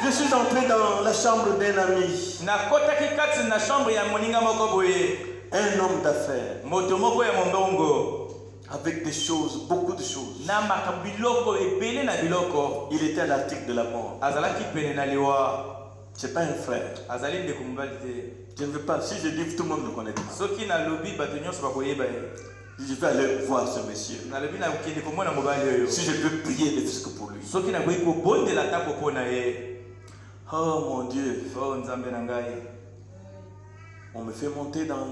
Je suis entré dans la chambre d'un ami, Nakotaki kati na chambre ya moninga moko boye. un homme d'affaires, Moto moko ya mombongo. avec des choses, beaucoup de choses. Na makambo biloko ebele na biloko. Il était à l'article de la mort. Azalaki pene na liwa. C'est pas un frère. Azali ndeko mobali te. Je ne veux pas, si je dis tout le monde le connaît. Soki nalobi bato nyonso bakoyeba ye. Je vais aller voir ce monsieur. Nalobi nakokende komona mobali oyo. Si je peux prier ne fût-ce que pour lui. Soki nakoki kobondela tako mpo na ye. Oh mon Dieu. Oh nzambe na ngai. On me fait monter dans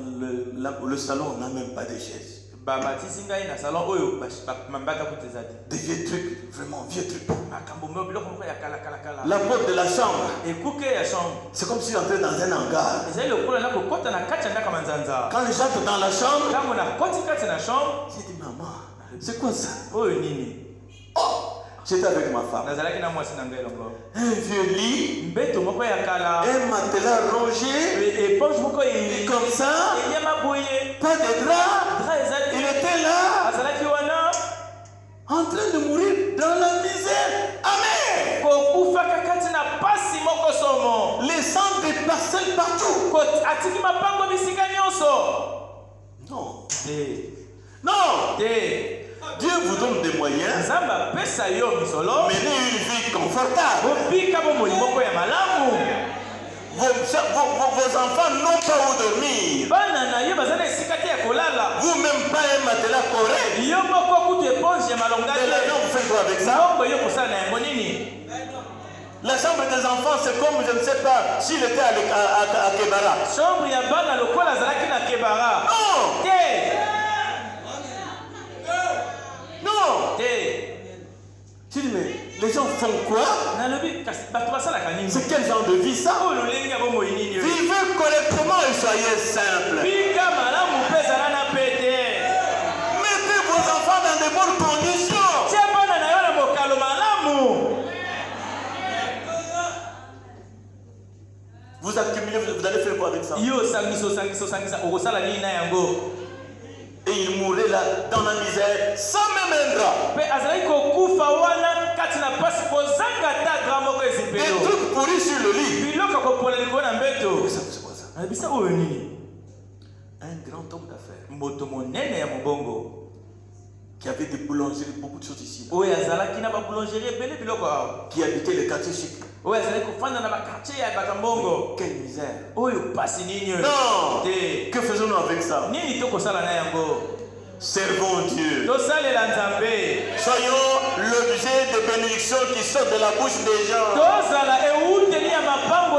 le salon, on n'a même pas de chaises. Bamatisi ngai na salon oyo mambata kuteza te. Des vieux trucs, vraiment vieux trucs. Makambo mo biloko moko ya kala kala kala. La porte de la chambre, Ekuke ya chambre. c'est comme si j'entrais dans un hangar. Ezali lokola na kokota na kati ya ndako manzanza. Quand j'entre dans la chambre, Tango na koti kati na chambre. j'ai dit maman, c'est quoi ça? Oyo nini? Oh, j'étais avec ma femme. Nazalaki na mwasi na ngai longo. Un vieux lit, Mbeto moko ya kala. un matelas rongé, Éponge moko et comme ça, enyama boye. pas de drap. Dra ezali. Il était là, Azalaki wana. en train de mourir dans la misère amère, Kokufaka kati na pasi moko somo. laissant des parcelles partout. Atiki mapango bisika nyonso. Non, Te. non, Te. Dieu vous donne des moyens, Nzamba pesa yo misolo. menez une vie confortable. Bobika bomoi moko ya malamu. Vos enfants n'ont pas où dormir. Bana na yo bazana esika te ya kolala. Vous-même pas un matelas correct. Yo moko kutu éponge ya malonga Et l'argent, te. vous faites quoi avec ça? Bongo yo kosala na yango nini? La chambre des enfants, c'est comme, je ne sais pas, s'il était à Kebara. Chambre ya bana lokola azalaki na kebara. Non, Te. non. Te. Je dis, mais les gens font quoi? Nalobi kasi bato basalaka nini? C'est quel genre de vie ça? Oyo lolenge ya bomoi nini oyo? Vivez correctement et soyez simple. Bika malamu mpe ezala na pete. Mettez vos enfants dans de bonnes conditions. Tia bana na yo na mokalo malamu. Vous accumulez, vous allez faire quoi avec ça? Yo sangisa okosala nini na yango? Et il mourait là, dans la misère, sans même un drap. Pe azalaki kokufa wana kati na pasi kozanga ta dra moko Des ezipelo. trucs pourris sur le lit. Biloko kopola likolo na mbeto. C'est quoi ça? Alobisa oyo nini? Un grand homme d'affaires Moto monene ya mobongo. qui avait des boulangeries, beaucoup de choses ici. Oyo azalaki na baboulangerie ebele biloko awa. Qui habitait le quartier chic. Oyo azalaki kofanda na bakartier ya bato mbongo. Quelle misère. Oyo pasi nini oyo? Non. Te. Que faisons-nous avec ça? Nini tokosala na yango? Servons Dieu. Tosalela Nzambe. Soyons l'objet de bénédictions qui sortent de la bouche des gens. Tozala euteli ya mapango